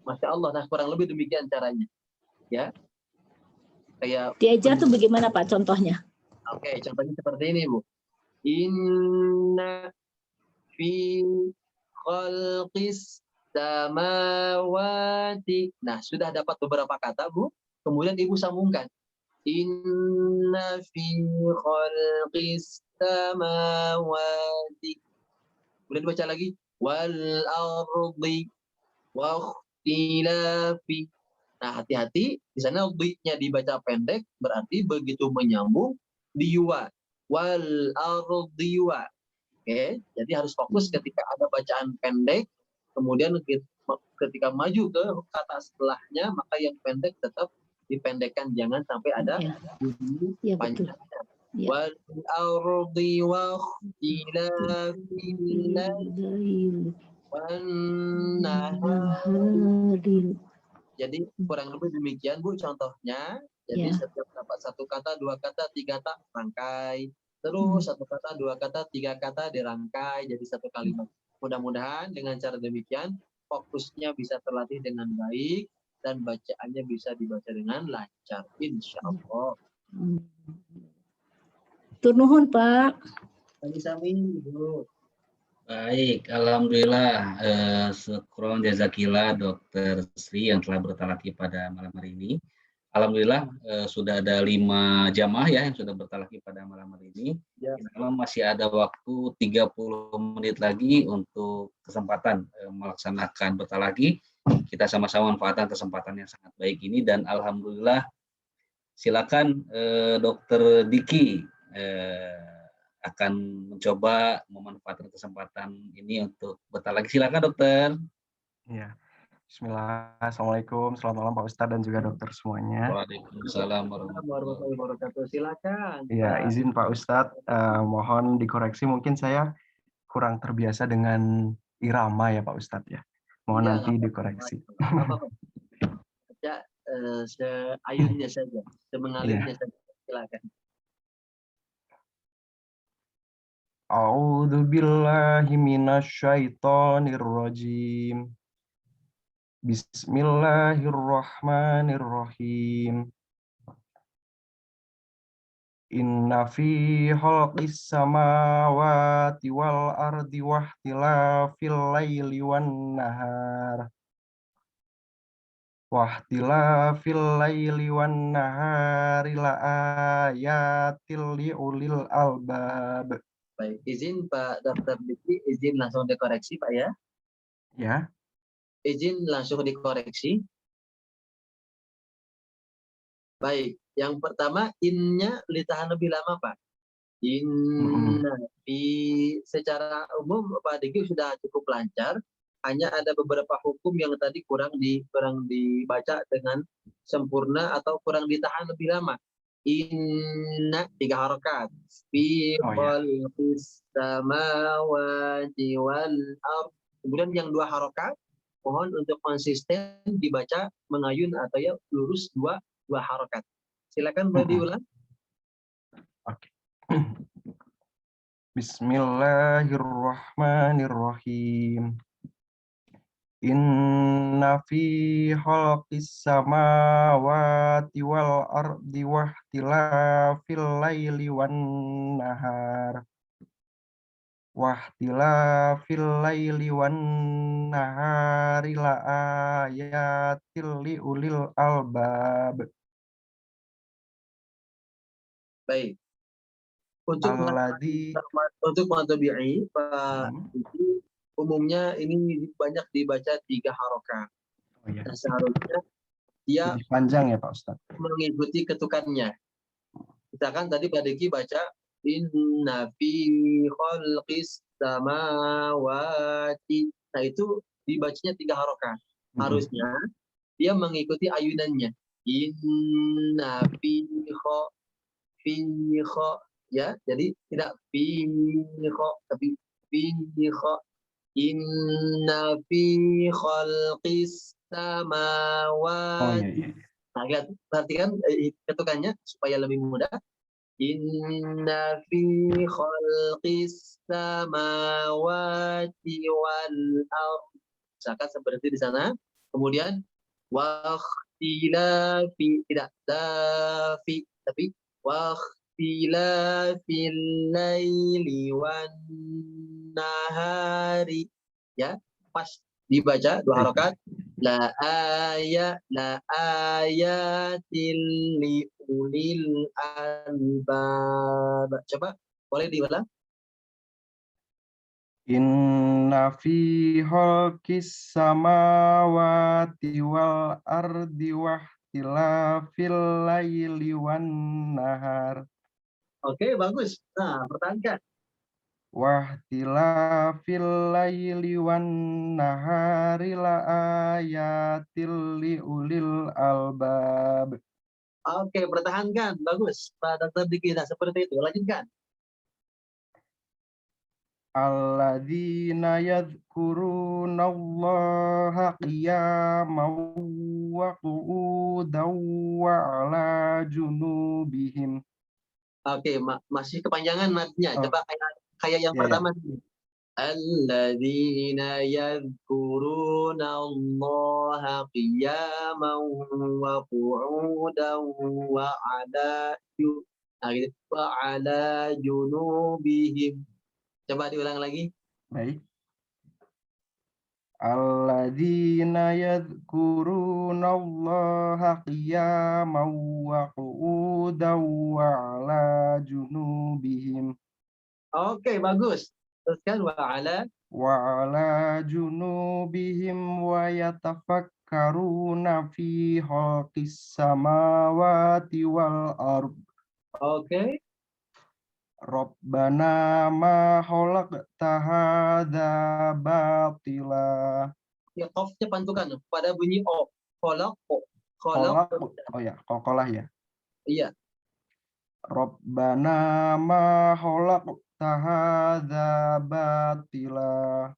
Speaker 2: Masya Allah, nah kurang lebih demikian caranya. Ya, kayak
Speaker 5: diejah tuh bagaimana Pak contohnya?
Speaker 2: Oke, contohnya seperti ini Bu. Inna fi khalqis samawati. Nah, sudah dapat beberapa kata Bu. Kemudian Ibu sambungkan. Inna fi khalqis samawati. Kemudian baca lagi. Wal ardi wa ikhtilafi. Nah, hati-hati. Di sana di-nya dibaca pendek. Berarti begitu menyambung. Diwa. Wal ardi wa. Oke, jadi harus fokus ketika ada bacaan pendek, kemudian ketika maju ke kata setelahnya, maka yang pendek tetap dipendekkan, jangan sampai ada
Speaker 5: Ya,
Speaker 2: bunyi
Speaker 5: ya betul.
Speaker 2: panjang.
Speaker 5: Ya.
Speaker 2: Wal ardi wa ikhtilafil laili wan nahari. Jadi kurang lebih demikian Bu contohnya. Jadi
Speaker 5: Ya.
Speaker 2: setiap dapat satu kata, dua kata, tiga kata rangkai. Terus satu kata, dua kata, tiga kata dirangkai jadi satu kalimat. Mudah-mudahan dengan cara demikian fokusnya bisa terlatih dengan baik dan bacaannya bisa dibaca dengan lancar. Insya Allah.
Speaker 5: Tur nuhun, Pak.
Speaker 2: Sami-sami, Bu.
Speaker 1: Baik, alhamdulillah. Syukron jazakillah Dr. Sri yang telah bertalaki pada malam hari ini. Alhamdulillah sudah ada 5 jamaah ya yang sudah bertalaki pada malam hari ini.
Speaker 2: Ya.
Speaker 1: Insya masih ada waktu 30 menit lagi untuk kesempatan melaksanakan bertalaki. Kita sama-sama manfaatkan kesempatan yang sangat baik ini dan alhamdulillah silakan Dr. Diki akan mencoba memanfaatkan kesempatan ini untuk bertalaki. Silakan dokter.
Speaker 7: Ya. Bismillah. Assalamualaikum. Selamat malam Pak Ustadz dan juga dokter semuanya.
Speaker 1: Waalaikumsalam warahmatullahi
Speaker 2: wabarakatuh. Silakan.
Speaker 7: Ya, izin Pak Ustadz, mohon dikoreksi mungkin saya kurang terbiasa dengan irama ya Pak Ustadz ya. Mohon
Speaker 2: Ya,
Speaker 7: nanti dikoreksi.
Speaker 2: Ya, seayunnya saja, semengalirnya saja. Silakan.
Speaker 7: A'udzu billahi minasyaitonir rajim. Bismillahirrahmanirrahim. Inna fi khalqis samawati wal ardi wahtilafil laili wan nahar. Wahtilafil laili wan nahari la ayatil liulil albab.
Speaker 2: Baik, izin Pak Dr. Diki, izin langsung dikoreksi Pak ya.
Speaker 7: Ya.
Speaker 2: Izin langsung dikoreksi. Baik, yang pertama in-nya ditahan lebih lama Pak. Inna secara umum Pak Diki sudah cukup lancar. Hanya ada beberapa hukum yang tadi kurang dibaca dengan sempurna atau kurang ditahan lebih lama. Inna 3 harokat. Fi khalqis samawati wal ardh. Kemudian yang 2 harokat, mohon untuk konsisten dibaca mengayun atau ya lurus 2 harokat. Silakan boleh diulang.
Speaker 7: Oke. Bismillahirrahmanirrahim. Inna fi khalqis samawati wal ardi wahtilafil laili wan nahar. Wahtilafil laili wan nahari la ayatil liulil albab.
Speaker 2: Baik. Untuk matabi'i Pak Diki, umumnya ini banyak dibaca 3 harokat. Nah, seharusnya dia
Speaker 7: lebih panjang ya Pak Ustadz.
Speaker 2: Mengikuti ketukannya. Misalkan tadi Pak Diki baca inna fi khalqis samawati. Nah, itu dibacanya 3 harokat. Harusnya dia mengikuti ayunannya. Inna fi ya, jadi tidak fi tapi fi inna fi khalqis samawati. Nah, lihat, perhatikan ketukannya supaya lebih mudah. Inna fi khalqis samawati wal ardh. Misalkan seperti di sana. Kemudian wakhtilafi, tidak dafi tapi wakhtilafil laili wan nahari. Ya, pas dibaca 2 harokat. La ayatil liulil albab. Coba boleh diulang.
Speaker 7: Inna fi khalqis samawati wal ardi wahtilafil laili wan nahar.
Speaker 2: Oke, bagus. Nah, pertahankan.
Speaker 7: wahtilafil laili wan nahari la ayatil liulil albab.
Speaker 2: Oke, pertahankan. Bagus. Pak Dr. Diki, nah, seperti itu. Lanjutkan.
Speaker 7: Alladzina yadhkurunallaha qiyaman wa qu'udan wa ala junubihim.
Speaker 2: Oke, masih kepanjangan matnya.
Speaker 7: Oh,
Speaker 2: Coba kayak yang
Speaker 7: ya, ya.
Speaker 2: pertama. Alladzina yadhkurunallaha qiyaman wa qu'udan wa ala junubihim. Coba diulang lagi.
Speaker 7: Baik. Alladzina yadhkurunallaha qiyaman wa qu'udan wa ala junubihim.
Speaker 2: Oke, bagus. Teruskan wa ala
Speaker 7: junubihim wa yatafakkaruna fi khalqis samawati wal ard.
Speaker 2: Oke.
Speaker 7: Rabbana ma khalaqta hadza batila.
Speaker 2: Ya, qafnya pantukan pada bunyi o. Khalaq.
Speaker 7: Oh ya, qalqalah ya.
Speaker 2: Iya.
Speaker 7: Rabbana ma khalaqta hadza batila.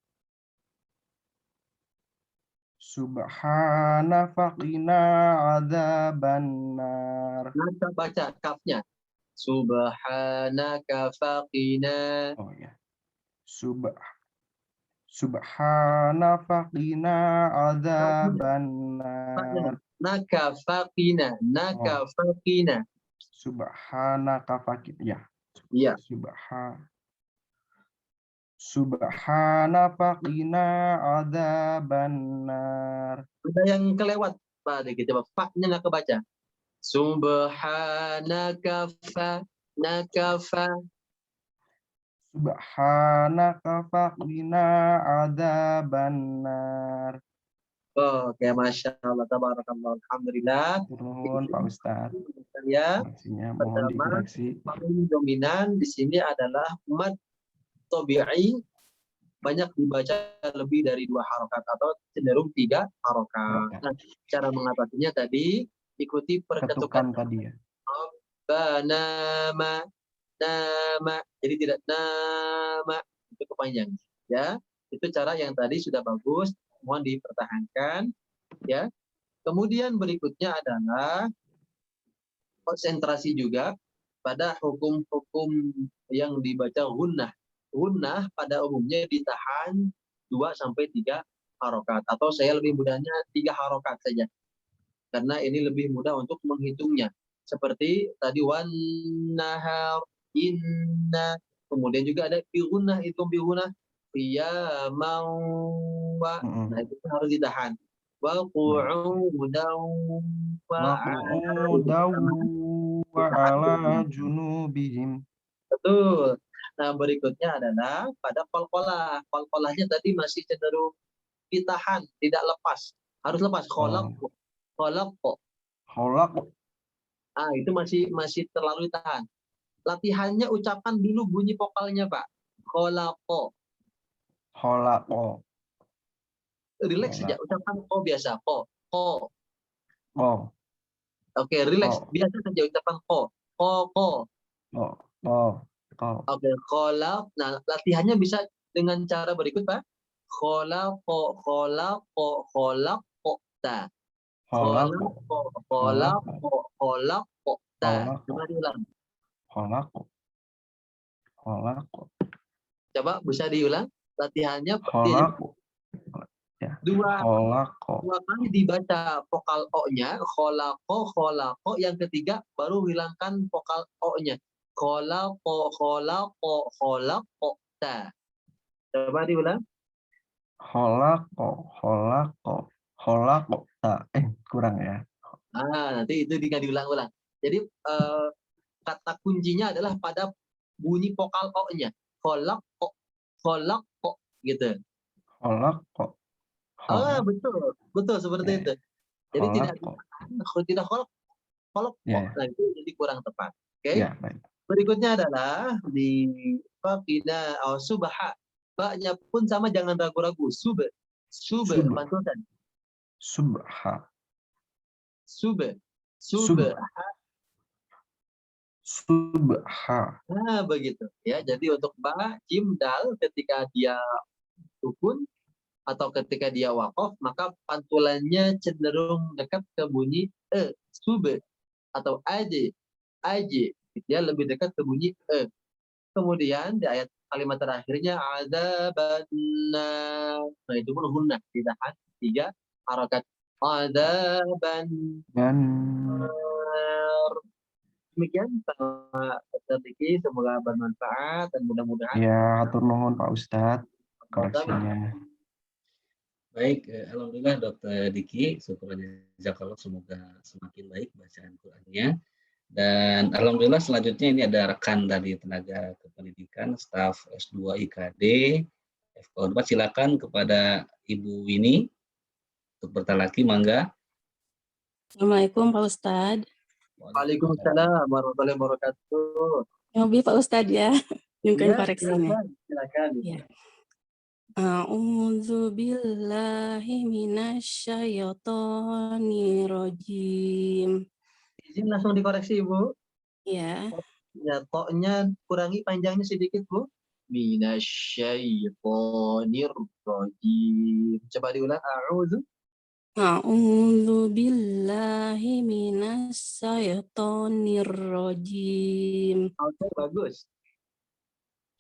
Speaker 7: Subhana faqina adzabannar.
Speaker 2: Nanti baca kafnya. Subhanaka faqina.
Speaker 7: Oh ya. Subhana faqina adzabannar.
Speaker 2: Naka faqina.
Speaker 7: Subhanaka faqina. Ya.
Speaker 2: Iya.
Speaker 7: Subhana faqina adzabannar.
Speaker 2: Ada yang kelewat Pak Diki, coba fa-nya nggak kebaca. Subhanaka
Speaker 7: Subhanaka faqina adzabannar.
Speaker 2: Oke, Masya Allah, tabarakallah, alhamdulillah.
Speaker 7: Turun Pak Ustadz.
Speaker 2: Ya,
Speaker 7: Koreksinya mohon dikoreksi.
Speaker 2: paling dominan di sini adalah mad tabi'i, banyak dibaca lebih dari 2 harokat atau cenderung 3 harokat. Nah, cara mengatasinya tadi ikuti perketukan
Speaker 7: tadi ya.
Speaker 2: nama, jadi tidak nama itu kepanjang ya. Itu cara yang tadi sudah bagus, mohon dipertahankan ya. Kemudian berikutnya adalah konsentrasi juga pada hukum-hukum yang dibaca gunnah. Gunnah pada umumnya ditahan 2 sampai 3 harokat, atau saya lebih mudahnya 3 harokat saja, karena ini lebih mudah untuk menghitungnya. Seperti tadi wan nahar, inna, kemudian juga ada bigunnah, itu bigunnah ya mau. Nah, itu harus ditahan. Wa qu'udan
Speaker 7: wa ala junubihim.
Speaker 2: Betul. Nah, berikutnya adalah pada qalqalah. Qalqalahnya tadi masih cenderung ditahan, tidak lepas. Harus lepas. Khalaq. Ah, itu masih terlalu ditahan. Latihannya ucapkan dulu bunyi vokalnya, Pak. Khalaqo. Relax saja, ucapkan ko biasa. Ko. Oke, relax. Biasa saja ucapkan ko. Oke, kholaq. Nah, latihannya bisa dengan cara berikut, Pak. Kholaqo. Ta. Kholaqo. Ta. Coba diulang. Coba bisa diulang. Latihannya dua kali dibaca vokal o-nya. Kholaqo. Yang ketiga baru hilangkan vokal o-nya. Kholaqo. Ta. Coba diulang.
Speaker 7: Kholaqo. Ta. Kurang ya.
Speaker 2: Nanti itu diulang-ulang. Jadi kata kuncinya adalah pada bunyi vokal o-nya. Kholaqo gitu.
Speaker 7: Kholaqo.
Speaker 2: Betul seperti itu. Jadi tidak kholaq.
Speaker 7: Yeah.
Speaker 2: Nah, itu jadi kurang tepat. Oke.
Speaker 7: Yeah, baik.
Speaker 2: Berikutnya adalah di faqina atau subha. Ba-nya pun sama, jangan ragu-ragu. Sub. Pantulkan.
Speaker 7: Subha.
Speaker 2: Sub.
Speaker 7: Subha.
Speaker 2: Nah, begitu. Ya, jadi untuk ba, jim, dal ketika dia sukun atau ketika dia waqaf, maka pantulannya cenderung dekat ke bunyi sub atau aje. Dia lebih dekat ke bunyi Kemudian di ayat kalimat terakhirnya adzabannar. Nah, itu pun hunnah ditahan 3 harakat. Adzabannar.
Speaker 7: Dan
Speaker 2: Demikian Ustaz Diki, semoga bermanfaat dan mudah-mudahan
Speaker 7: ya, hatur nuhun Pak Ustadz koreksinya.
Speaker 1: Baik, alhamdulillah Dr. Diki, syukur jazakallah, semoga semakin baik bacaan Qur'annya. Dan alhamdulillah selanjutnya ini ada rekan dari tenaga kependidikan, staf S2 IKD, FK 4, silakan kepada Ibu Winnie untuk bertalaki, mangga.
Speaker 8: Assalamualaikum Pak Ustadz.
Speaker 2: Waalaikumsalam warahmatullahi wabarakatuh.
Speaker 8: Ngobi Pak Ustadz ya, mungkin
Speaker 2: Ya,
Speaker 8: koreksinya.
Speaker 2: silakan.
Speaker 8: Ya. A'udzu billahi minasyaitonir rajim.
Speaker 2: Izin langsung dikoreksi, Bu.
Speaker 8: Ya.
Speaker 2: Ya, toknya kurangi panjangnya sedikit, Bu. Minasyaitonir rajim. Coba diulang.
Speaker 8: A'udzu billahi minasyaitonir rajim.
Speaker 2: Oke, bagus.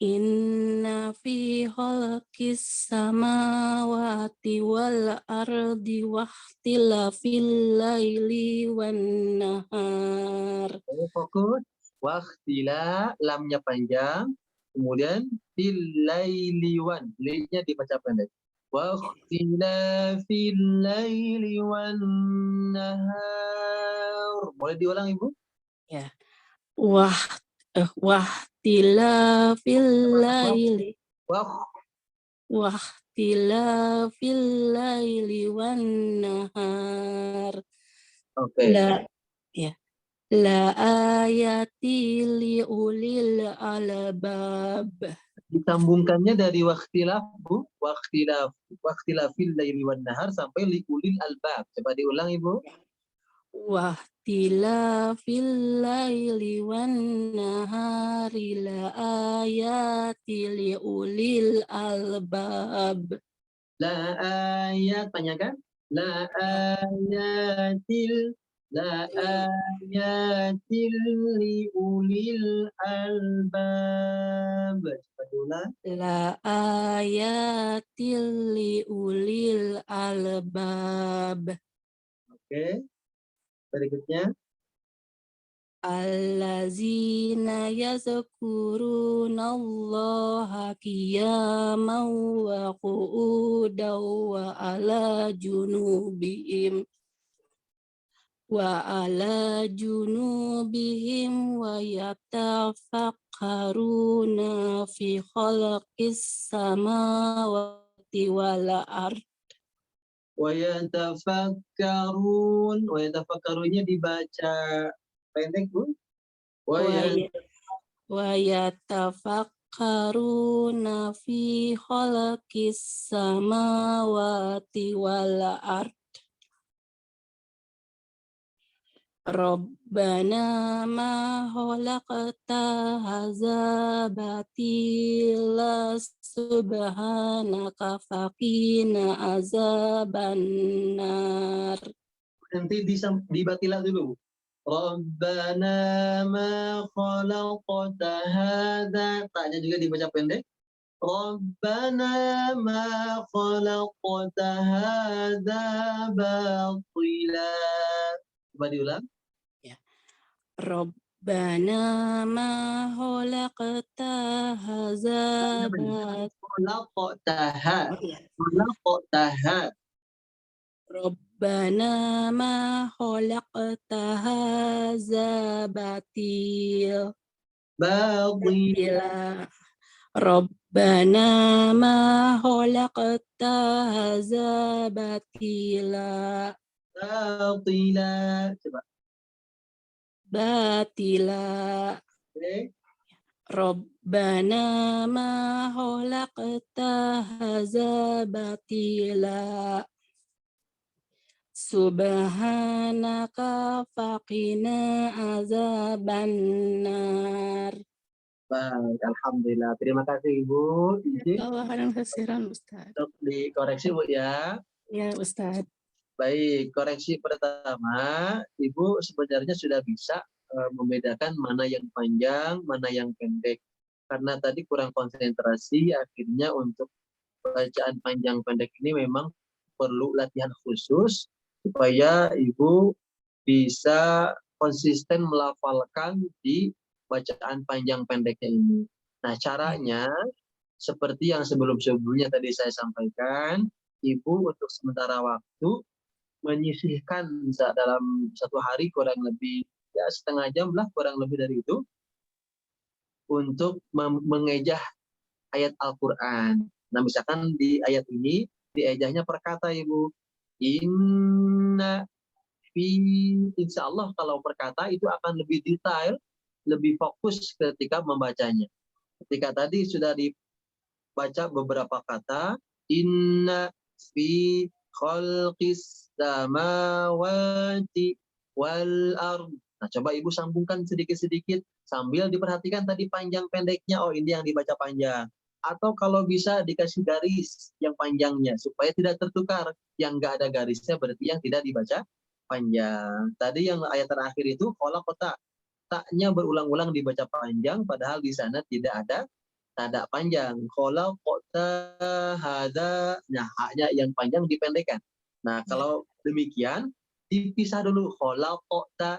Speaker 8: Inna fi khalqis samawati wal ardi wahtilafil laili wan nahar.
Speaker 2: Fokus. Waktila, lamnya panjang. Kemudian fil laili wan. Li-nya dibaca pendek. Waktila fil laili wan nahar. Boleh diulang, Ibu?
Speaker 8: Ya. Wahtilafil laili. Wahtilafil laili wan nahar.
Speaker 2: Oke.
Speaker 8: La ayati li ulil albab.
Speaker 2: Disambungkannya dari waktilaf, Bu. Waktilafil laili wan nahar sampai li ulil albab. Coba diulang, Ibu.
Speaker 8: Wahtilafil laili wan nahari la ayati li ulil albab.
Speaker 2: La ayat, tanyakan. La ayatil li ulil albab. Coba diulang.
Speaker 8: La ayatil li ulil albab.
Speaker 2: Oke. Berikutnya.
Speaker 8: Allazina yazkurunallaha qiyaman wa qu'udan wa ala junubihim wa yatafakkaruna fi khalqis samawati wal ardh.
Speaker 2: Wa yatafakkarunnya dibaca pendek, Bu.
Speaker 8: Wa yatafakkaruna fi khalqis samawati wal ardh. Rabbana ma khalaqta hadza batila subhanaka faqina azabannar.
Speaker 2: Nanti dibatila dulu. Rabbana ma khalaqta hadza. Taknya juga dibaca pendek. Rabbana ma khalaqta hadza batila. Coba diulang.
Speaker 8: Rabbana ma khalaqta hadza Rabbana ma khalaqta hadza batila. Rabbana ma khalaqta hadza batila.
Speaker 2: Coba.
Speaker 8: Batila.
Speaker 2: Oke.
Speaker 8: Rabbana ma khalaqta hadza batila. Subhanaka faqina azabannar.
Speaker 2: Baik, alhamdulillah. Terima kasih Ibu. Izin
Speaker 8: Jazakallahu khairan Ustaz.
Speaker 2: untuk dikoreksi Bu ya.
Speaker 8: Ya Ustaz.
Speaker 2: Baik, koreksi pertama, Ibu sebenarnya sudah bisa membedakan mana yang panjang, mana yang pendek. Karena tadi kurang konsentrasi, akhirnya untuk bacaan panjang pendek ini memang perlu latihan khusus supaya Ibu bisa konsisten melafalkan di bacaan panjang pendeknya ini. Nah, caranya seperti yang sebelum-sebelumnya tadi saya sampaikan, Ibu untuk sementara waktu menyisihkan dalam satu hari kurang lebih ya setengah jam lah, kurang lebih dari itu, untuk mengejah ayat Al-Quran. Nah, misalkan di ayat ini diejahnya per kata Ibu. Inna fi, insya Allah kalau per kata itu akan lebih detail, lebih fokus ketika membacanya. Ketika tadi sudah dibaca beberapa kata, inna fi khalqis samawati wal ard. Nah, coba Ibu sambungkan sedikit-sedikit sambil diperhatikan tadi panjang pendeknya. Oh, ini yang dibaca panjang. Atau kalau bisa dikasih garis yang panjangnya supaya tidak tertukar. Yang nggak ada garisnya berarti yang tidak dibaca panjang. Tadi yang ayat terakhir itu kalau kota taknya berulang-ulang dibaca panjang padahal di sana tidak ada tanda panjang. Kalau kota hada, nah haknya yang panjang dipendekkan. Nah, kalau demikian dipisah dulu. Kalau kota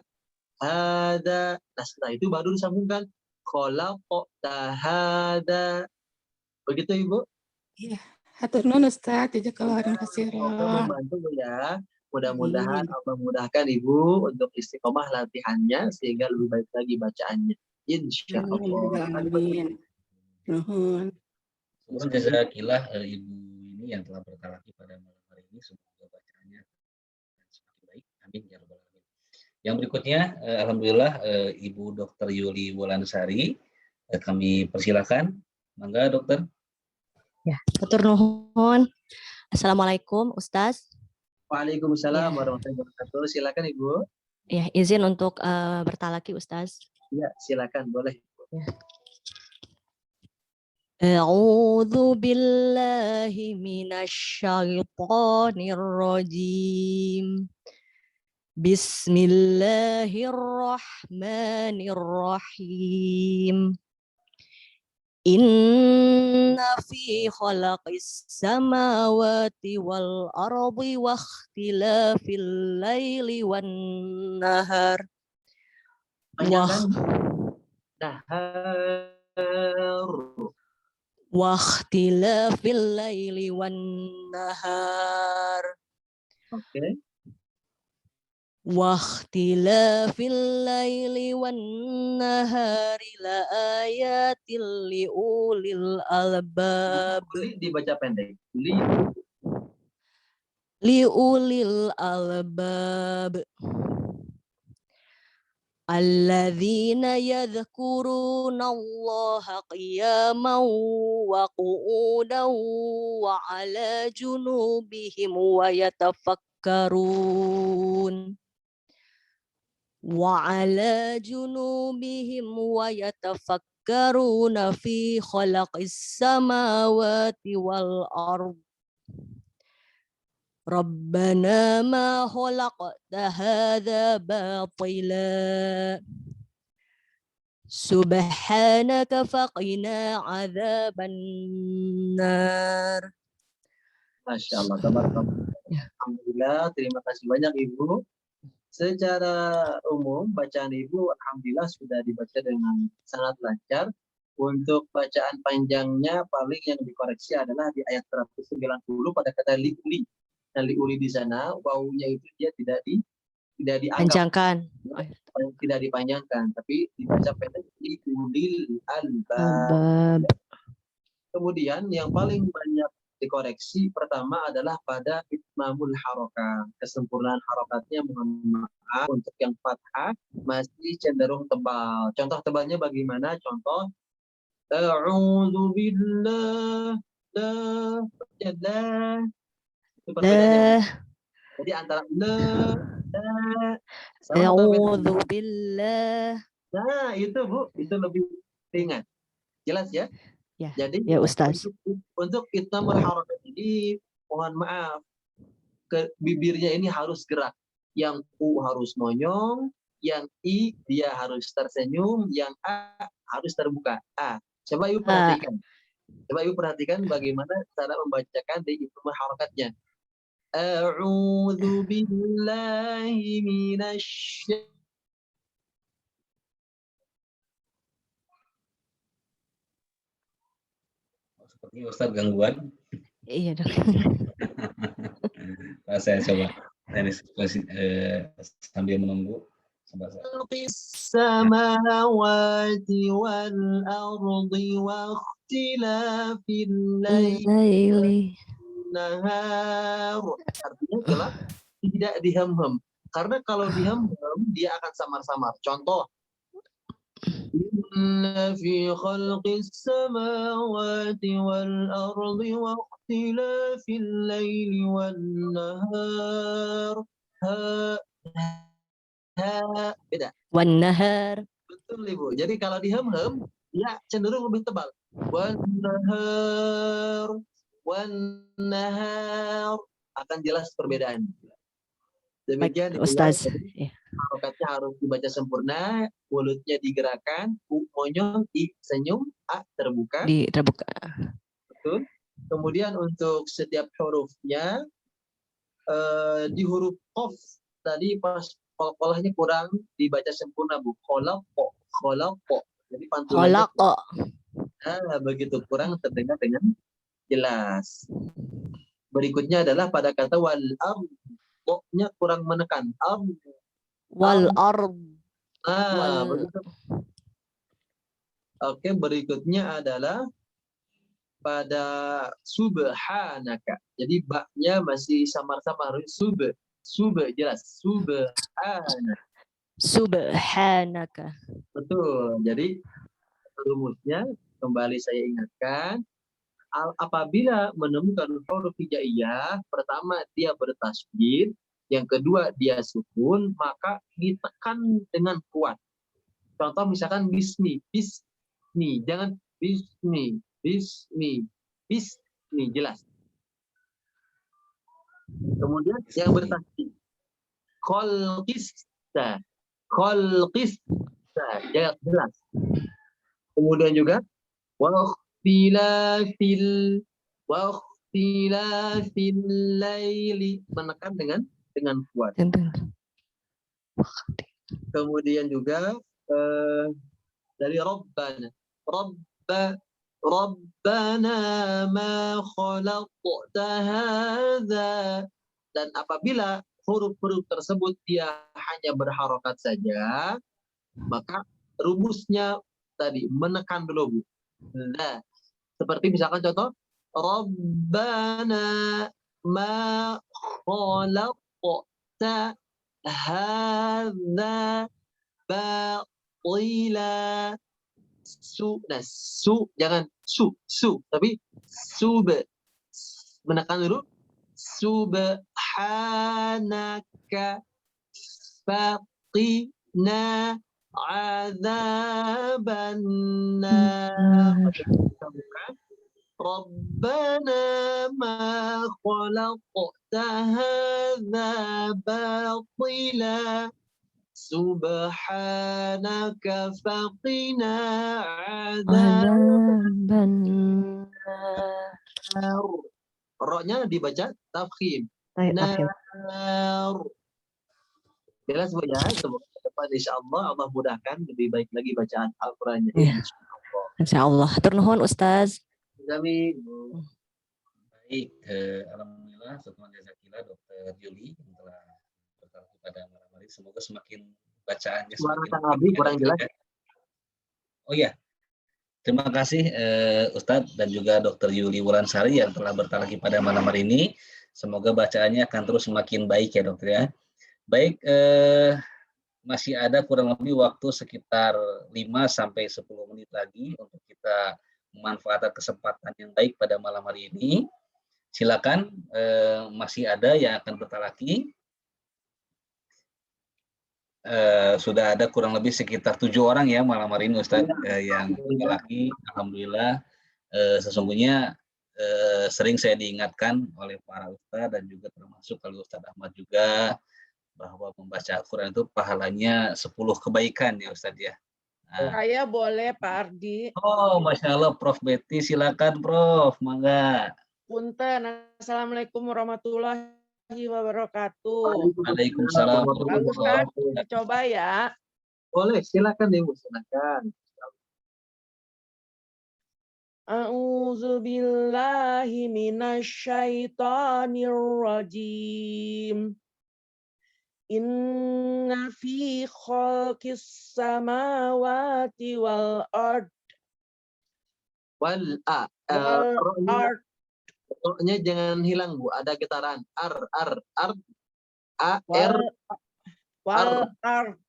Speaker 2: hada, nah setelah itu baru disambungkan. Kalau kota hada. Begitu Ibu?
Speaker 8: Iya. Hatur nuhun Ustaz. Jazakallahu
Speaker 2: Semoga
Speaker 8: khairan.
Speaker 2: membantu ya. Mudah-mudahan Allah memudahkan Ibu untuk istiqomah latihannya sehingga lebih baik lagi bacaannya. Insya Allah.
Speaker 8: Amin. Nuhun.
Speaker 1: Semoga jazakillah Ibu ini yang telah bertalaki pada malam hari ini, semoga bacaannya semakin baik. Amin ya rabbal alamin. Yang berikutnya, alhamdulillah Ibu Dr. Yuli Wolansari, kami persilakan. Mangga Dokter.
Speaker 9: Ya, hatur nuhun. Assalamualaikum Ustaz.
Speaker 2: Waalaikumsalam warahmatullahi wabarakatuh. Silakan Ibu.
Speaker 9: Ya, izin untuk bertalaki Ustaz.
Speaker 2: Ya, silakan boleh.
Speaker 9: Ya. A'udzu billahi minasyaitonir rajim. Bismillahirrahmanirrahim. Inna fi khalaqis samawati wal ardi wa ikhtilafil laili wan nahar. Wa ikhtilafil laili wan nahar.
Speaker 2: Oke.
Speaker 9: Wa ikhtilafil laili wan nahari la ayatil liulil albab.
Speaker 2: Dibaca pendek.
Speaker 9: Liulil albab. Alladzina yadhkuruna Allaha qiyaman wa qu'udan wa ala junubihim wa yatafakkarun. وعلى جنوبهم ويتفكرون في خلق السماوات والأرض ربنا ما خلقت هذا باطلا سبحانك فقنا عذاب النار.
Speaker 2: Masya Allah, alhamdulillah, terima kasih banyak Ibu. Secara umum bacaan Ibu alhamdulillah sudah dibaca dengan sangat lancar. Untuk bacaan panjangnya paling yang dikoreksi adalah di ayat 190 pada kata liuli. Nah, liuli di sana wawunya itu dia tidak dianggap tidak dipanjangkan, tapi dibaca pendek liulil albab. Kemudian yang paling banyak dikoreksi pertama adalah pada itmamul harokat, kesempurnaan harokatnya mohon maaf untuk yang fathah masih cenderung tebal. Contoh tebalnya bagaimana? Contoh A'udzu billah. La. Itu perbedaannya.
Speaker 9: La
Speaker 2: Jadi antara la sama apa bedanya?
Speaker 9: a'udzu billah.
Speaker 2: Nah, itu Bu, itu lebih ringan. Jelas ya?
Speaker 9: Ya,
Speaker 2: Jadi
Speaker 9: ya Ustaz.
Speaker 2: untuk itmamul harakat ini mohon maaf bibirnya ini harus gerak. Yang U harus monyong, yang I dia harus tersenyum, yang A harus terbuka. A. Coba yuk perhatikan. Coba yuk perhatikan bagaimana cara membacakan di itmamul harakatnya. A'udzu billahi minasy
Speaker 1: Seperti Ustaz gangguan.
Speaker 9: Iya dong.
Speaker 1: Saya coba sambil menunggu.
Speaker 2: samawati wal ardi wa ikhtilafil laili nahar. Artinya adalah tidak dihem-hem. Karena kalau dihem-hem dia akan samar-samar. Contoh, Inna fi khalqis samawati wal ardi wa ikhtilafil laili wan nahar. Beda.
Speaker 9: Wan nahar.
Speaker 2: Betul Ibu. Jadi kalau dihem-hem dia cenderung lebih tebal. Wan nahar akan jelas perbedaan. Demikian
Speaker 9: Ustaz.
Speaker 2: harokatnya harus dibaca sempurna, mulutnya digerakkan, U monyong, I senyum, A terbuka.
Speaker 9: Terbuka.
Speaker 2: Betul. Kemudian untuk setiap hurufnya di huruf qaf tadi pas kolahnya kurang dibaca sempurna Bu. Kholaqo. Jadi pantulannya begitu kurang terdengar dengan jelas. Berikutnya adalah pada kata wal ard-nya kurang menekan.
Speaker 9: Wal ard.
Speaker 2: Begitu. Oke, berikutnya adalah pada subhanaka. Jadi baknya masih samar-samar. Jelas.
Speaker 9: Subhanaka.
Speaker 2: Betul. Jadi rumusnya kembali saya ingatkan. Apabila menemukan huruf hijaiyah, pertama dia bertasydid, yang kedua dia sukun, maka ditekan dengan kuat. Contoh misalkan bismi, jangan bismi, jelas. Kemudian yang bertasydid, kholqista, jelas. Kemudian juga Wakhtilafil laili, menekan dengan kuat. Kemudian juga dari Rabbana ma khalaqta hadza, dan apabila huruf-huruf tersebut dia hanya berharokat saja, maka rumusnya tadi menekan dulu Bu. Nah, seperti misalkan contoh Rabbana ma khalaqta hadza batila. Jangan tapi menekan dulu. Subhanaka faqina azaban nar. Rabbana ma khalaqta hadza batila subhanaka faqina azaban nar. Ro-nya dibaca tafkhim. Nar. Jelas Bu ya? Semoga depan insyaallah Allah mudahkan lebih baik lagi bacaan Al-Qur'annya.
Speaker 9: Insyaallah. Hatur nuhun Ustaz.
Speaker 2: Kami
Speaker 1: baik, alhamdulillah syukran jazakillah Dr. Yuli yang telah bertanya pada malam hari. Semoga semakin bacaannya semakin
Speaker 2: kurang jelas.
Speaker 1: Oh ya. Terima kasih Ustadz dan juga Dr. Yuli Wulansari yang telah bertalaki pada malam hari ini. Semoga bacaannya akan terus semakin baik ya Dokter ya. Baik, masih ada kurang lebih waktu sekitar 5 sampai 10 menit lagi untuk kita kita memanfaatkan kesempatan yang baik pada malam hari ini. Silakan, masih ada yang akan bertalaki. Sudah ada kurang lebih sekitar 7 orang ya malam hari ini Ustadz yang bertalaki. Alhamdulillah, sesungguhnya sering saya diingatkan oleh para ustadz dan juga termasuk oleh Ustadz Ahmad juga bahwa membaca Al-Quran itu pahalanya 10 kebaikan ya Ustadz ya. Nah.
Speaker 10: Saya boleh Pak Ardi.
Speaker 1: Oh, Masya Allah, Prof. Betty, silakan Prof. Mangga.
Speaker 10: Punten, Assalamualaikum warahmatullahi wabarakatuh.
Speaker 1: Waalaikumsalam.
Speaker 10: Pak Ustadz, dicoba ya.
Speaker 2: Boleh, silakan Ibu, silakan.
Speaker 10: A'udzu billahi minasyaitonir rajim. Inna fi khalqis samawati wal ard.
Speaker 2: Wal
Speaker 10: ard.
Speaker 2: Nya jangan hilang Bu, ada getaran. A R
Speaker 10: Wal ard.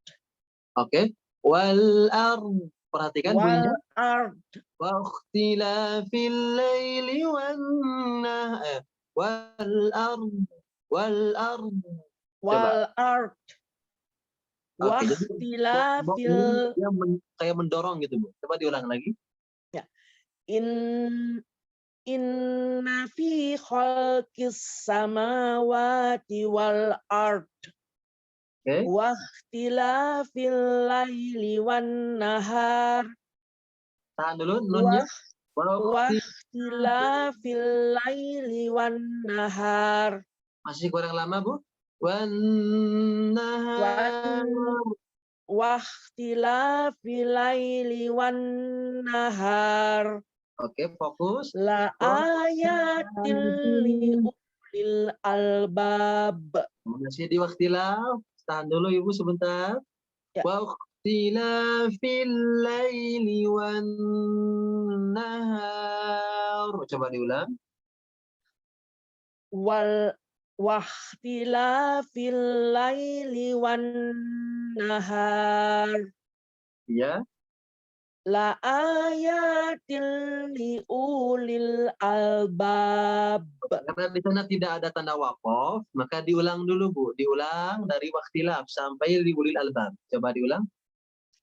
Speaker 2: Oke. Wal ard. Perhatikan bunyinya.
Speaker 10: Wal ard.
Speaker 2: Wa ikhtilafil laili wan nahar. Wal ard. Wal ard.
Speaker 10: Wal art. Wahtilafil.
Speaker 2: Dia kayak mendorong gitu Bu. Coba diulang lagi.
Speaker 10: Ya. Inna fi khalqis samawati wal ard.
Speaker 2: Okay.
Speaker 10: Wahtilafil laili wan nahar.
Speaker 2: Tahan dulu nunnya.
Speaker 10: Wahtilafil laili wan nahar.
Speaker 2: Masih kurang lama Bu. Wan nahar.
Speaker 10: Wahtilafil laili wan nahar.
Speaker 2: Oke, fokus.
Speaker 10: La ayatil liulil albab.
Speaker 2: Masih di waktilaf. Tahan dulu Ibu sebentar.
Speaker 10: Ya.
Speaker 2: Waktilafil laili wan nahar. Coba diulang.
Speaker 10: Wahtilafil laili wan nahar.
Speaker 2: Ya.
Speaker 10: La ayatil liulil albab.
Speaker 2: Karena di sana tidak ada tanda waqaf, maka diulang dulu Bu. Diulang dari waktilaf sampai liulil albab. Coba diulang.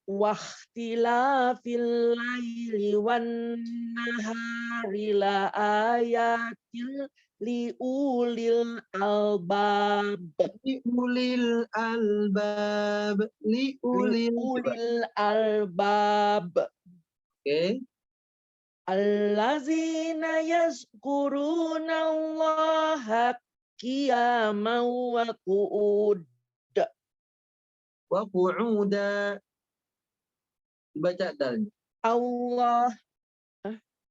Speaker 10: Wahtilafil laili wan nahari la ayatil liulil albab.
Speaker 2: Liulil albab.
Speaker 10: Liulil albab.
Speaker 2: Oke.
Speaker 10: Allazina yazkuruna Allaha qiyaman wa qu'udan.
Speaker 2: Wa qu'uda. Baca dalnya.
Speaker 10: Allah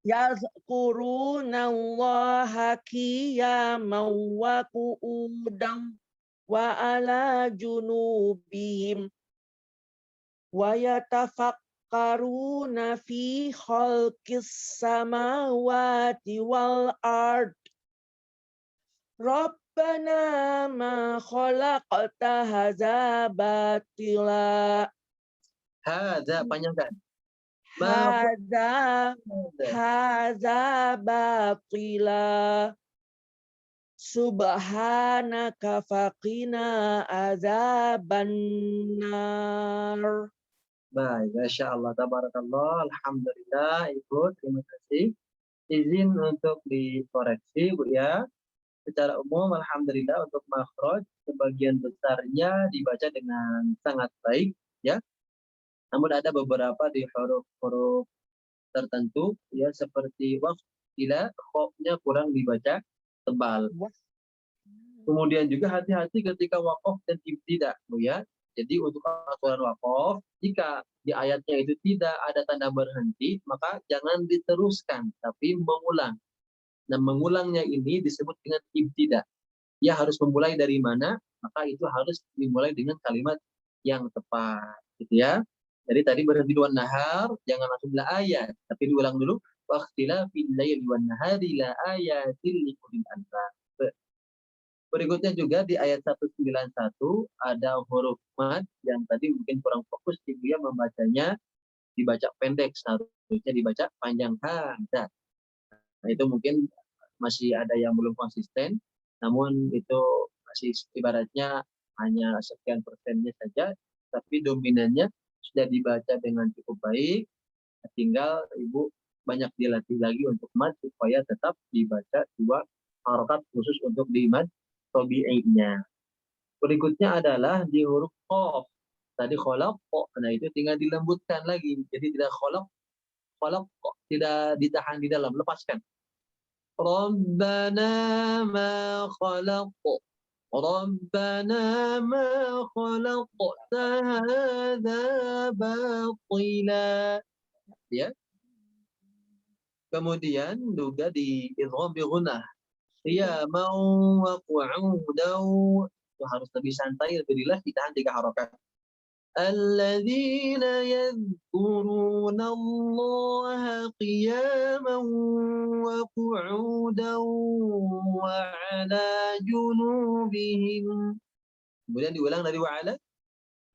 Speaker 10: yazkuruna Allaha qiyaman wa qu'udan wa ala junubihim wa yatafakkaruna fi khalqis samawati wal ard. Rabbana ma khalaqta hadza batila.
Speaker 2: Hadza panjangkan.
Speaker 10: Hadza batila. Subhanaka faqina azabannar.
Speaker 2: Baik, Masya Allah, tabarakallah, alhamdulillah, Ibu, terima kasih. Izin untuk dikoreksi, Bu ya. Secara umum, alhamdulillah, untuk makhraj, sebagian besarnya dibaca dengan sangat baik, ya. Namun ada beberapa di huruf-huruf tertentu, ya, seperti waktila, khoknya kurang dibaca tebal. Kemudian juga hati-hati ketika waqaf dan ibtida, Bu ya. Jadi untuk aturan waqaf, jika di ayatnya itu tidak ada tanda berhenti, maka jangan diteruskan, tapi mengulang. Nah, mengulangnya ini disebut dengan ibtida. Ia harus memulai dari mana? Maka itu harus dimulai dengan kalimat yang tepat, gitu ya. Jadi tadi berhenti wan nahar, jangan langsung la ayat, tapi diulang dulu. Waqtilafil laili wan nahari la ayatil liulil albab. Berikutnya juga di ayat 191 ada huruf mad yang tadi mungkin kurang fokus Ibu ya membacanya. dibaca pendek, seharusnya dibaca panjang hada. Nah, itu mungkin masih ada yang belum konsisten, namun itu masih ibaratnya hanya sekian persennya saja, tapi dominannya sudah dibaca dengan cukup baik. Tinggal Ibu banyak dilatih lagi untuk mad supaya tetap dibaca 2 harokat khusus untuk di mad tabi'inya. Berikutnya adalah di huruf qaf. Tadi kholaq, nah itu tinggal dilembutkan lagi. Jadi tidak kholaq, tidak ditahan di dalam, lepaskan. Rabbana ma khalaq. Rabbana ma khalaqta hadza batila. Ya. Kemudian juga di idgham bi gunnah. Qiyaman wa qu'udan. Itu harus lebih santai, lebih rileks, ditahan 3 harokat. الذين يذكرون الله قياما وقعودا وعلى جنوبهم. Kemudian diulang dari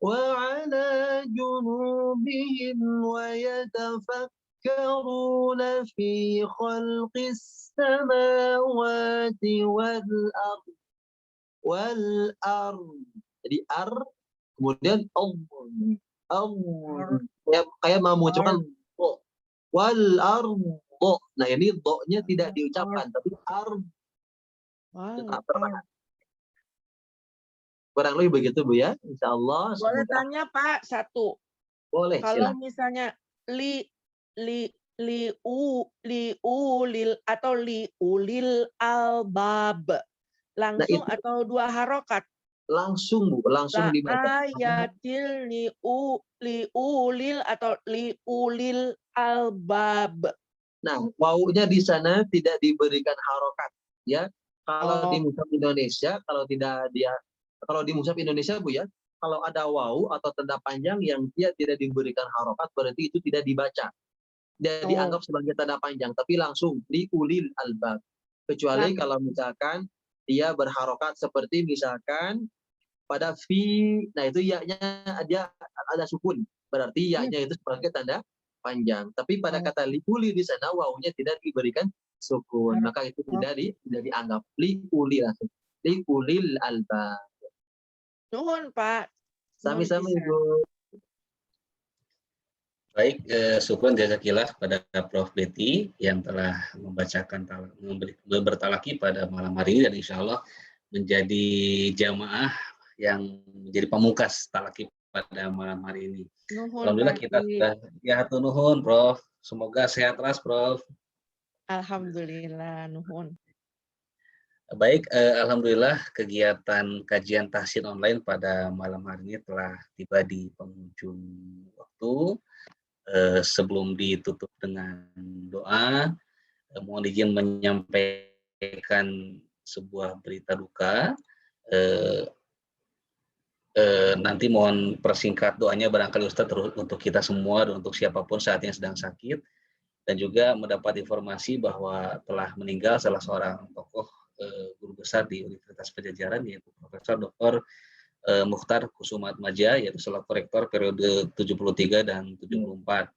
Speaker 2: وعلى جنوبهم ويتفكرون في خلق السماوات والأرض. Jadi kemudian kayak mau mengucapkan wal ardo. Nah ini do-nya tidak diucapkan, tapi tetap tertahan. Kurang lebih begitu Bu ya, insya Allah.
Speaker 10: Boleh tanya Pak satu?
Speaker 2: Boleh.
Speaker 10: Kalau
Speaker 2: Silakan.
Speaker 10: misalnya liulil atau liulil albab, langsung atau 2 harokat?
Speaker 2: Langsung Bu, langsung dibaca.
Speaker 10: Ayatil liulil atau liulil albab.
Speaker 2: Nah, wawunya di sana tidak diberikan harokat, ya. Kalau di mushaf Indonesia, kalau di mushaf Indonesia Bu ya, kalau ada wawu atau tanda panjang yang dia tidak diberikan harokat, berarti itu tidak dibaca. Tidak dianggap sebagai tanda panjang, tapi langsung liulil albab. Kecuali kalau misalkan dia berharokat seperti misalkan pada fi, nah itu ya-nya dia ada sukun, berarti ya-nya itu sebagai tanda panjang. Tapi pada kata liuli di sana wawunya tidak diberikan sukun, maka itu tidak dianggap liuli langsung. Liulil albab.
Speaker 10: Nuhun Pak.
Speaker 2: Sami-sami Ibu.
Speaker 1: Baik, syukron jazakillah pada Prof. Betty yang telah membacakan bertalaki pada malam hari ini, dan insya Allah menjadi jamaah yang menjadi pamungkas talaki pada malam hari ini.
Speaker 10: Nuhun,
Speaker 1: Alhamdulillah kita sudah ya nuhun Prof. Semoga sehat terus Prof.
Speaker 10: Alhamdulillah nuhun.
Speaker 1: Baik, alhamdulillah kegiatan kajian tahsin online pada malam hari ini telah tiba di penghujung waktu. Sebelum ditutup dengan doa, mohon izin menyampaikan sebuah berita duka. Nanti mohon persingkat doanya barangkali Ustadz untuk kita semua dan untuk siapapun saat ini sedang sakit, dan juga mendapat informasi bahwa telah meninggal salah seorang tokoh guru besar di Universitas Pajajaran, yaitu Profesor Dr. Mukhtar Kusumaatmadja, yaitu selaku rektor periode 73 dan 74,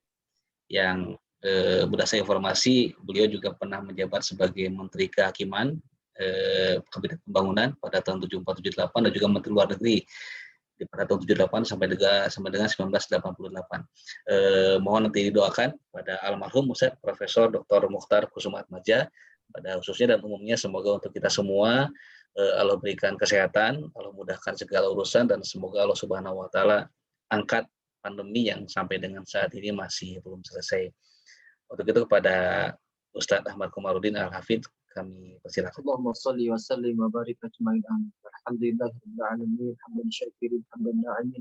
Speaker 1: yang berdasarkan informasi beliau juga pernah menjabat sebagai Menteri Kehakiman, Kabinet Pembangunan pada tahun 74-78, dan juga Menteri Luar Negeri pada tahun 78 sampai dengan 1988. Mohon nanti didoakan pada almarhum Ustaz Profesor Dr. Mukhtar Kusumaatmadja pada khususnya dan umumnya, semoga untuk kita semua Allah berikan kesehatan, Allah mudahkan segala urusan, dan semoga Allah Subhanahu wa taala angkat pandemi yang sampai dengan saat ini masih belum selesai. Untuk itu kepada Ustadz Ahmad Komarudin Al-Hafidh kami persilakan.
Speaker 2: Allahumma shalli wa sallim wa barik ajma'in. Alhamdulillahirabbil alamin, hamdan syakirin, hamdan na'imin,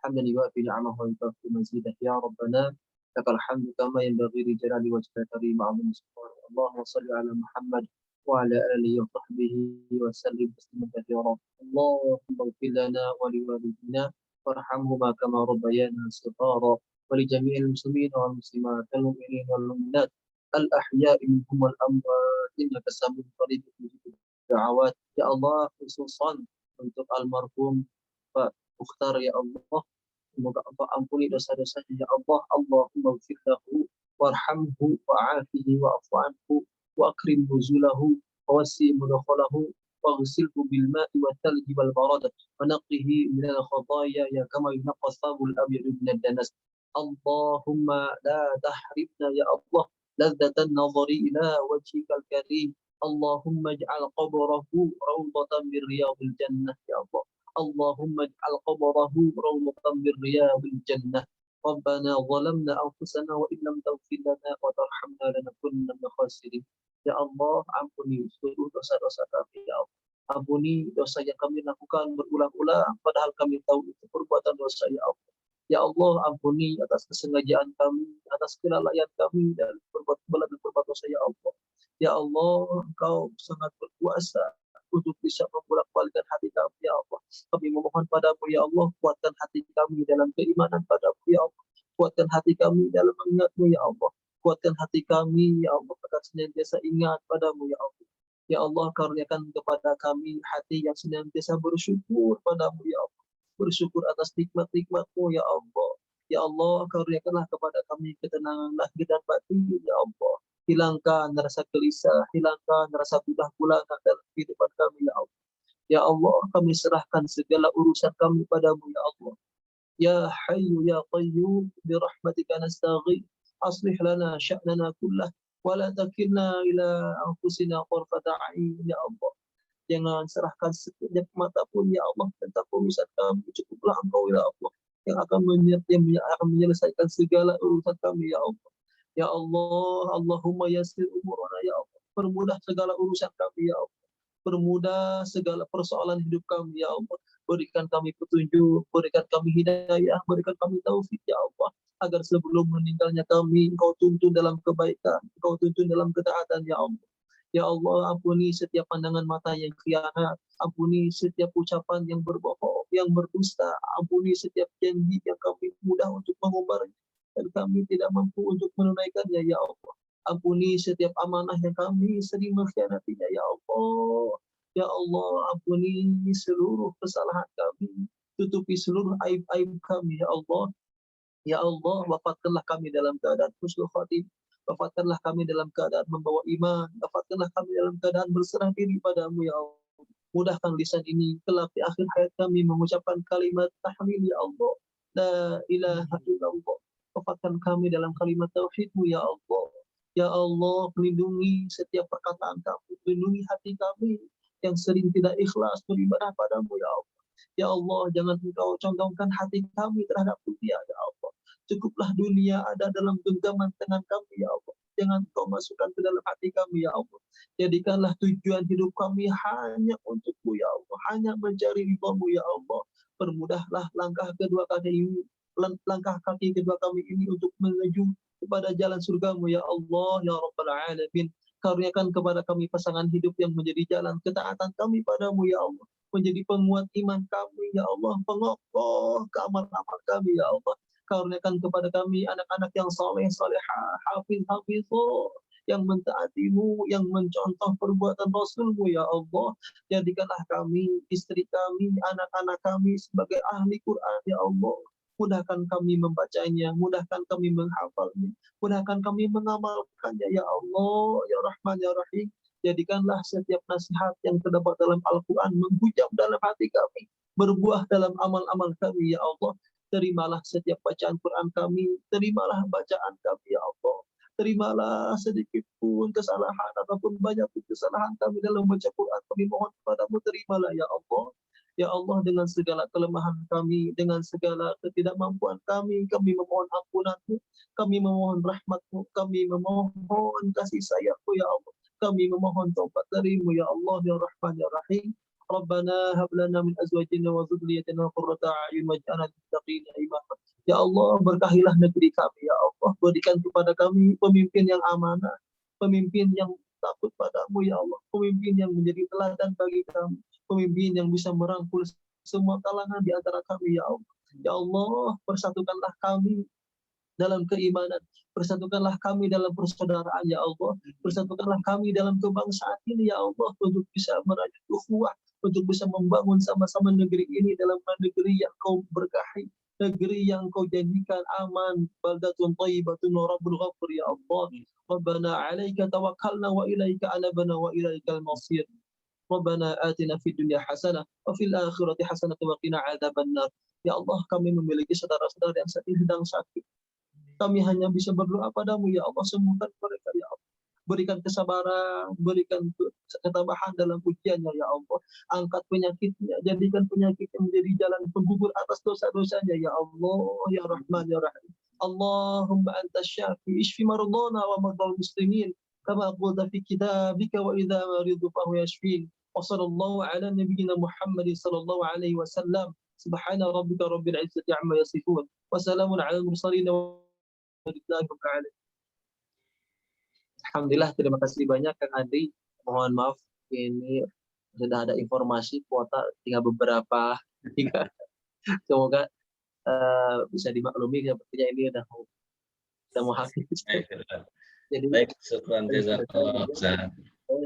Speaker 2: hamdan yuwafi ni'amahu wa yukafi mazidah. Ya Rabbana lakal hamdu kama yanbaghi li jalali wajhika karim 'azim subhanahu. Allahumma shalli ala Muhammad وعلى آله وصحبه وسلم تسليما كثيرا. اللهم اغفر لنا ولوالدينا وارحمهما كما ربيانا صغارا ولجميع المسلمين والمسلمات المؤمنين والمؤمنات الأحياء منهم والأموات إنك سميع قريب مجيب الدعوات. Ya Allah, khususan untuk almarhum Pak Mukhtar, ya Allah, Semoga Allah ampuni dosa-dosanya ya Allah. Allahumma ighfir lahu warhamhu wa'afihi wa'fu anhu wa akrim nuzulahu wa wasi' mudkhalahu واغسله بالماء والثلج والبرد ونقه من الخطايا يا كما ينقى الثوب الابيض من الدنس. اللهم لا تحرمنا يا الله لذة النظر الى وجهك الكريم. اللهم اجعل قبره روضة من رياض الجنة يا الله. اللهم اجعل قبره روضة من رياض الجنة. ربنا ظلمنا انفسنا وان لم تغفر لنا وترحمنا لنكونن من الخاسرين. Ya Allah, ampuni seluruh dosa-dosa kami, ya Allah. Ampuni dosa yang kami lakukan berulang-ulang, padahal kami tahu itu perbuatan dosa, ya Allah. Ya Allah, ampuni atas kesengajaan kami, atas kelalaian kami, dan berbuat dosa, ya Allah. Ya Allah, Engkau sangat berkuasa untuk bisa membolak-balikkan hati kami, ya Allah. Kami memohon padamu, ya Allah, kuatkan hati kami dalam keimanan padamu, ya Allah. Kuatkan hati kami dalam mengingatmu, ya Allah. Kuatkan hati kami, ya Allah, agar senantiasa ingat padamu, ya Allah. Ya Allah, karuniakan kepada kami hati yang senantiasa bersyukur padamu, ya Allah. Bersyukur atas nikmat-nikmat-Mu, ya Allah. Ya Allah, karuniakanlah kepada kami ketenangan lahir dan batin, ya Allah. Hilangkan rasa gelisah, hilangkan rasa gundah gulana dalam kehidupan kami, ya Allah. Ya Allah, kami serahkan segala urusan kami padamu, ya Allah. Ya Hayyu ya Qayyum, bi rahmatika nastaghith. Aslih lana sya'nana kullah wa la takilna ila anfusina qarfata a'in, ya Allah. Jangan serahkan sekejap mata pun, ya Allah, tentang urusan kami. Cukuplah Engkau, ya Allah, yang akan menyelesaikan segala urusan kami, ya Allah. Ya Allah, Allahumma yassir umurana, ya Allah. Permudah segala urusan kami, ya Allah. Permudah segala persoalan hidup kami, ya Allah. Berikan kami petunjuk, berikan kami hidayah, berikan kami taufik, ya Allah. Agar sebelum meninggalnya kami, Engkau tuntun dalam kebaikan, Engkau tuntun dalam ketaatan, ya Allah. Ya Allah, ampuni setiap pandangan mata yang khianat, ampuni setiap ucapan yang berbohong, yang berdusta, ampuni setiap janji yang kami mudah untuk mengumbarnya, dan kami tidak mampu untuk menunaikannya, ya Allah. Ampuni setiap amanah yang kami sering mengkhianatinya, ya Allah. Ya Allah, ampuni seluruh kesalahan kami, tutupi seluruh aib-aib kami, ya Allah. Ya Allah, wafatkanlah kami dalam keadaan husnul khatimah. Wafatkanlah kami dalam keadaan membawa iman. Wafatkanlah kami dalam keadaan berserah diri padamu, ya Allah. Mudahkan lisan ini kelak di akhir hayat kami mengucapkan kalimat tahmid, ya Allah. La ilaha illallah. Wafatkan kami dalam kalimat tauhid-Mu, ya Allah. Ya Allah, melindungi setiap perkataan kami, melindungi hati kami yang sering tidak ikhlas beribadah padamu, ya Allah. Ya Allah, jangan Engkau condongkan hati kami terhadap dunia, ya Allah. Cukuplah dunia ada dalam genggaman tangan kami, ya Allah. Jangan Engkau masukkan ke dalam hati kami, ya Allah. Jadikanlah tujuan hidup kami hanya untuk-Mu, ya Allah. Hanya mencari ridha-Mu, ya Allah. Permudahlah langkah kaki kedua kami ini untuk menuju kepada jalan surga-Mu, ya Allah, ya Rabbal Alamin. Karuniakan kepada kami pasangan hidup yang menjadi jalan ketaatan kami padamu, ya Allah. Menjadi penguat iman kami, ya Allah. Pengokoh keamal-amal kami, ya Allah. Karuniakan kepada kami anak-anak yang saleh, salehah, hafiz-hafizah, yang mentaati-Mu, yang mencontoh perbuatan Rasul-Mu, ya Allah. Jadikanlah kami, istri kami, anak-anak kami sebagai ahli Quran, ya Allah. Mudahkan kami membacanya, mudahkan kami menghafalnya, mudahkan kami mengamalkannya, ya Allah, ya Rahman, ya Rahim. Jadikanlah setiap nasihat yang terdapat dalam Al-Quran menghujam dalam hati kami, berbuah dalam amal-amal kami, ya Allah. Terimalah setiap bacaan Quran kami, terimalah bacaan kami, ya Allah. Terimalah sedikit pun kesalahan ataupun banyak pun kesalahan kami dalam membaca Quran, kami mohon kepadamu, terimalah, ya Allah. Ya Allah, dengan segala kelemahan kami, dengan segala ketidakmampuan kami memohon ampunan-Mu, kami memohon rahmat-Mu, kami memohon kasih sayang-Mu, ya Allah. Kami memohon taubat dari-Mu, ya Allah, ya Rahman, ya Rahim. Rabbana hab lana min azwajina wa dzurriyyatina qurrata a'yun waj'alna lil muttaqina imama. Ya Allah, berkahilah negeri kami, ya Allah. Berikan kepada kami pemimpin yang amanah, pemimpin yang takut padamu, ya Allah. Pemimpin yang menjadi teladan bagi kami. Pemimpin yang bisa merangkul semua kalangan di antara kami, ya Allah. Ya Allah, persatukanlah kami dalam keimanan. Persatukanlah kami dalam persaudaraan, ya Allah. Persatukanlah kami dalam kebangsaan ini, ya Allah. Untuk bisa merajut ukhuwah, untuk bisa membangun sama-sama negeri ini dalam negeri yang Kau berkahi. negeri yang kau janjikan aman, baldatun thayyibatun wa rabbul ghafur ya Allah. Rabbana 'alaika tawakkalna wa ilaika anabna wa ilaikal masir. Rabbana atina fid dunya hasanah wa fil akhirati hasanah wa qina adzabannar. Ya Allah, kami memiliki saudara-saudara yang saat ini sedang sakit. Kami hanya bisa berdoa padamu ya Allah, sembuhkan mereka ya Allah. Berikan kesabaran, berikan ketabahan dalam ujiannya ya Allah. Angkat penyakitnya, jadikan penyakitnya menjadi jalan penggugur atas dosa-dosanya ya Allah, ya Rahman ya Rahim. Allahumma anta syafi, ishfi mardana wa mardal muslimin. Kama qulta fi kitabika wa idza maridu fahu yashfin. Wa sallallahu ala nabiyyina Muhammadin sallallahu alaihi wasallam. Subhana rabbika rabbil izzati amma yasifun. Wa salamun ala al-mursalin walhamdulillahi rabbil alamin. Alhamdulillah, terima kasih banyak Kang Adi. Mohon maaf, ini sudah ada informasi kuota tinggal beberapa. Semoga bisa dimaklumi, sepertinya ini udah mau habis. Jadi,
Speaker 1: Baik, syukran jazakallah.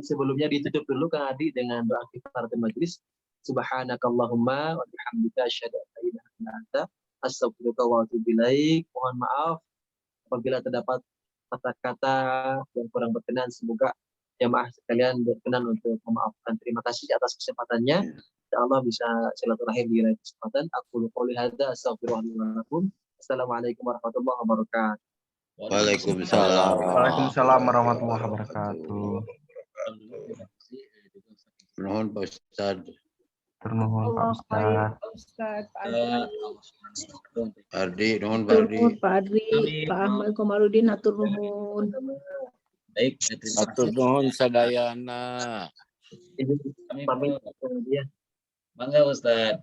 Speaker 2: sebelumnya ditutup dulu Kang Adi dengan doa kifaratul majelis. Subhanakallahumma wa bihamdika asyhadu an la ilaha illa anta astaghfiruka wa atubu ilaik. Mohon maaf apabila terdapat kata-kata yang kurang berkenan. Semoga jamaah sekalian berkenan untuk memaafkan. Terima kasih atas kesempatannya. Insyaallah bisa silaturahim di lain kesempatan. Aku qouli hadza astaghfirullahaladzim. Assalamualaikum warahmatullahi wabarakatuh.
Speaker 3: Waalaikumsalam.
Speaker 7: Waalaikumsalam warahmatullahi wabarakatuh.
Speaker 3: Nuhun Pak Ustad.
Speaker 7: Turnuhun Pak
Speaker 4: Allah
Speaker 7: Ustad.
Speaker 4: khair, Pak Ustadz, Pak
Speaker 3: Ardi, nuhun Pak Ardi.
Speaker 5: Turnuhun Pak Adri, Pak Ahmad Komarudin, atur nuhun.
Speaker 1: Baik, terima
Speaker 3: Atur
Speaker 1: kasih.
Speaker 3: nuhun sadayana.
Speaker 1: Kami
Speaker 2: Pamit.
Speaker 1: Bangga Ustaz.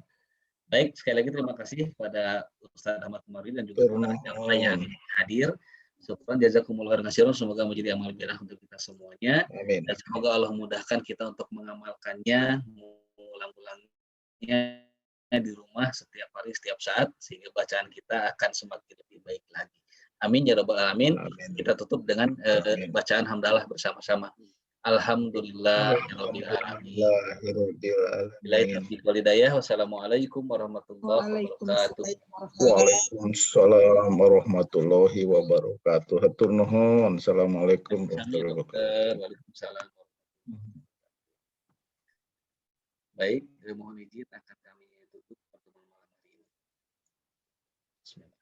Speaker 1: Baik, sekali lagi terima kasih kepada Ustaz Ahmad Komarudin dan juga para jamaah yang hadir. Syukran jazakumullah khairan, semoga menjadi amal jannah untuk kita semuanya.
Speaker 3: Amin.
Speaker 1: Dan semoga Allah mudahkan kita untuk mengamalkannya, mengulang-ulangnya di rumah setiap hari, setiap saat, sehingga bacaan kita akan semakin lebih baik lagi. Amin ya rabbal alamin. Kita tutup dengan bacaan hamdalah bersama-sama. Alhamdulillah ya rabbil alamin. Billahi taufiq wal hidayah. Wassalamualaikum warahmatullahi wabarakatuh.
Speaker 11: Waalaikumsalam warahmatullahi wabarakatuh. Hatur nuhun. Assalamualaikum warahmatullahi wabarakatuh.
Speaker 1: Waalaikumsalam. Baik, mohon izin akan kami tutup pertemuan malam hari ini. Bismillah.